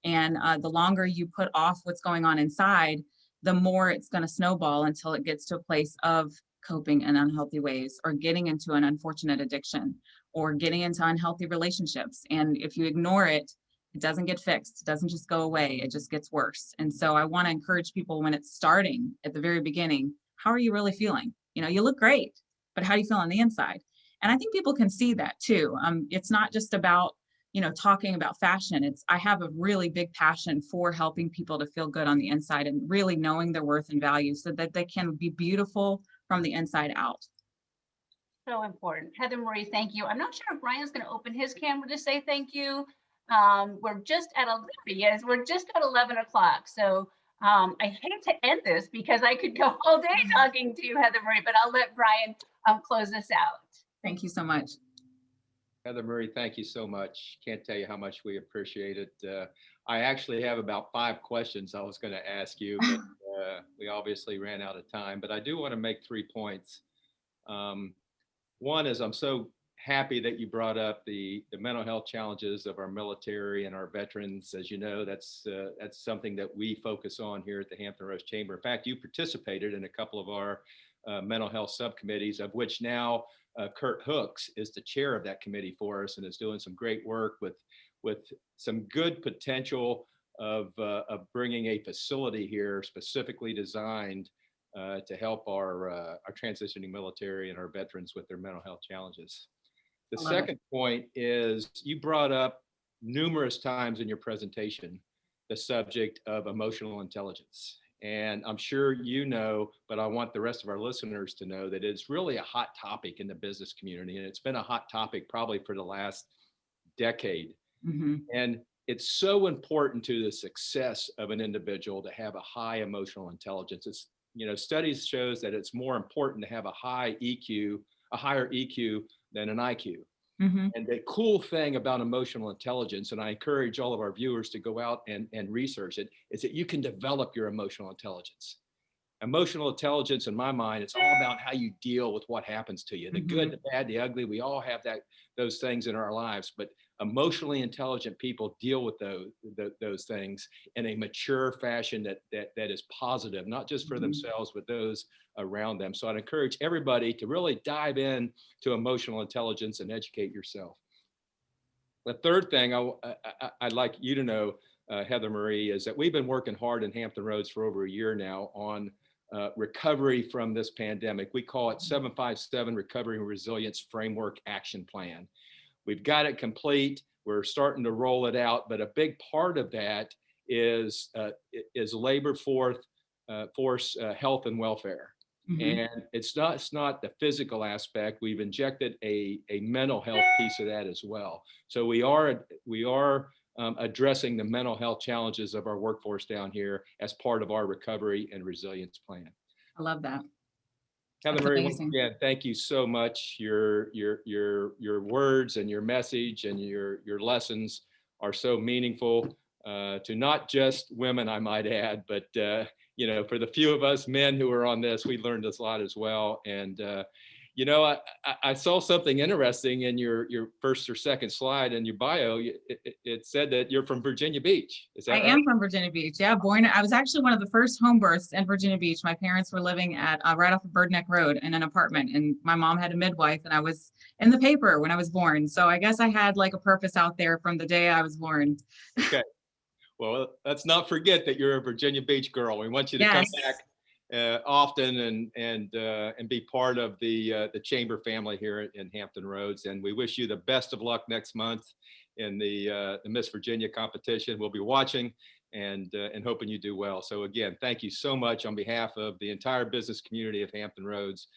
And the longer you put off what's going on inside, the more it's going to snowball until it gets to a place of coping in unhealthy ways or getting into an unfortunate addiction or getting into unhealthy relationships. And if you ignore it, it doesn't get fixed. It doesn't just go away. It just gets worse. And so I want to encourage people when it's starting at the very beginning, how are you really feeling? You look great, but how do you feel on the inside? And I think people can see that too. It's not just about, talking about fashion. I have a really big passion for helping people to feel good on the inside and really knowing their worth and value so that they can be beautiful from the inside out. So important. Heather Marie, thank you. I'm not sure if Brian's going to open his camera to say thank you. We're just at 11 o'clock. So I hate to end this because I could go all day talking to you, Heather Marie, but I'll let Brian close this out. Thank you so much. Heather Marie, thank you so much. Can't tell you how much we appreciate it. I actually have about 5 questions I was going to ask you, but we obviously ran out of time. But I do want to make 3 points. One is I'm so happy that you brought up the mental health challenges of our military and our veterans. As you know, that's something that we focus on here at the Hampton Roads Chamber. In fact, you participated in a couple of our mental health subcommittees, of which now Kurt Hooks is the chair of that committee for us and is doing some great work with some good potential of bringing a facility here specifically designed to help our transitioning military and our veterans with their mental health challenges. The second point is you brought up numerous times in your presentation the subject of emotional intelligence. And I'm sure you know, but I want the rest of our listeners to know that it's really a hot topic in the business community. And it's been a hot topic probably for the last decade. Mm-hmm. And it's so important to the success of an individual to have a high emotional intelligence. It's, studies shows that it's more important to have a higher EQ than an IQ. Mm-hmm. And the cool thing about emotional intelligence, and I encourage all of our viewers to go out and research it, is that you can develop your emotional intelligence. Emotional intelligence, in my mind, it's all about how you deal with what happens to you. The mm-hmm. good, the bad, the ugly, we all have those things in our lives, but emotionally intelligent people deal with those things in a mature fashion that is positive, not just for mm-hmm. themselves, but those around them. So I'd encourage everybody to really dive in to emotional intelligence and educate yourself. The third thing I'd like you to know, Heather Marie, is that we've been working hard in Hampton Roads for over a year now on recovery from this pandemic. We call it 757 Recovery and Resilience Framework Action Plan. We've got it complete. We're starting to roll it out, but a big part of that is labor force workforce health and welfare. Mhm. And it's not the physical aspect. We've injected a mental health piece of that as well. So we are addressing the mental health challenges of our workforce down here as part of our recovery and resilience plan. I love that. Heather That's Marie, once amazing. again, thank you so much. Your words and your message and your lessons are so meaningful to not just women, I might add, but for the few of us men who are on this, we learned this a lot as well. And I saw something interesting in your first or second slide in your bio. It said that you're from Virginia Beach. Is that I right? am from Virginia Beach. Yeah, I was actually one of the first home births in Virginia Beach. My parents were living at right off of Bird Neck Road in an apartment, and my mom had a midwife, and I was in the paper when I was born. So I guess I had like a purpose out there from the day I was born. Okay. Well, let's not forget that you're a Virginia Beach girl. We want you to come Yes. back often and be part of the chamber family here in Hampton Roads. And we wish you the best of luck next month in the Miss Virginia competition. We'll be watching and hoping you do well. So again, thank you so much on behalf of the entire business community of Hampton Roads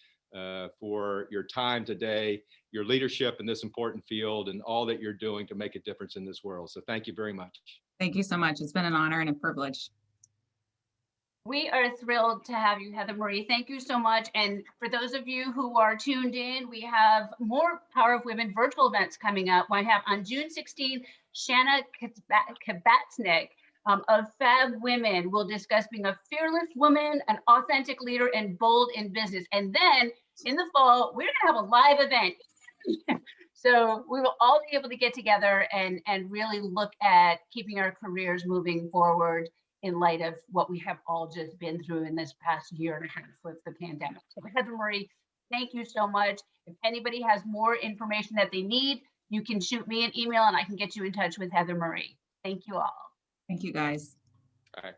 for your time today, your leadership in this important field, and all that you're doing to make a difference in this world. So thank you very much. Thank you so much. It's been an honor and a privilege. We are thrilled to have you, Heather Marie. Thank you so much. And for those of you who are tuned in, we have more Power of Women virtual events coming up. We have on June 16th, Shanna Kabatsnik of Fab Women will discuss being a fearless woman, an authentic leader, and bold in business. And then in the fall, we're going to have a live event. So we will all be able to get together and really look at keeping our careers moving forward in light of what we have all just been through in this past year and a half with the pandemic. So Heather Marie, thank you so much. If anybody has more information that they need, you can shoot me an email and I can get you in touch with Heather Marie. Thank you all. Thank you, guys. All right.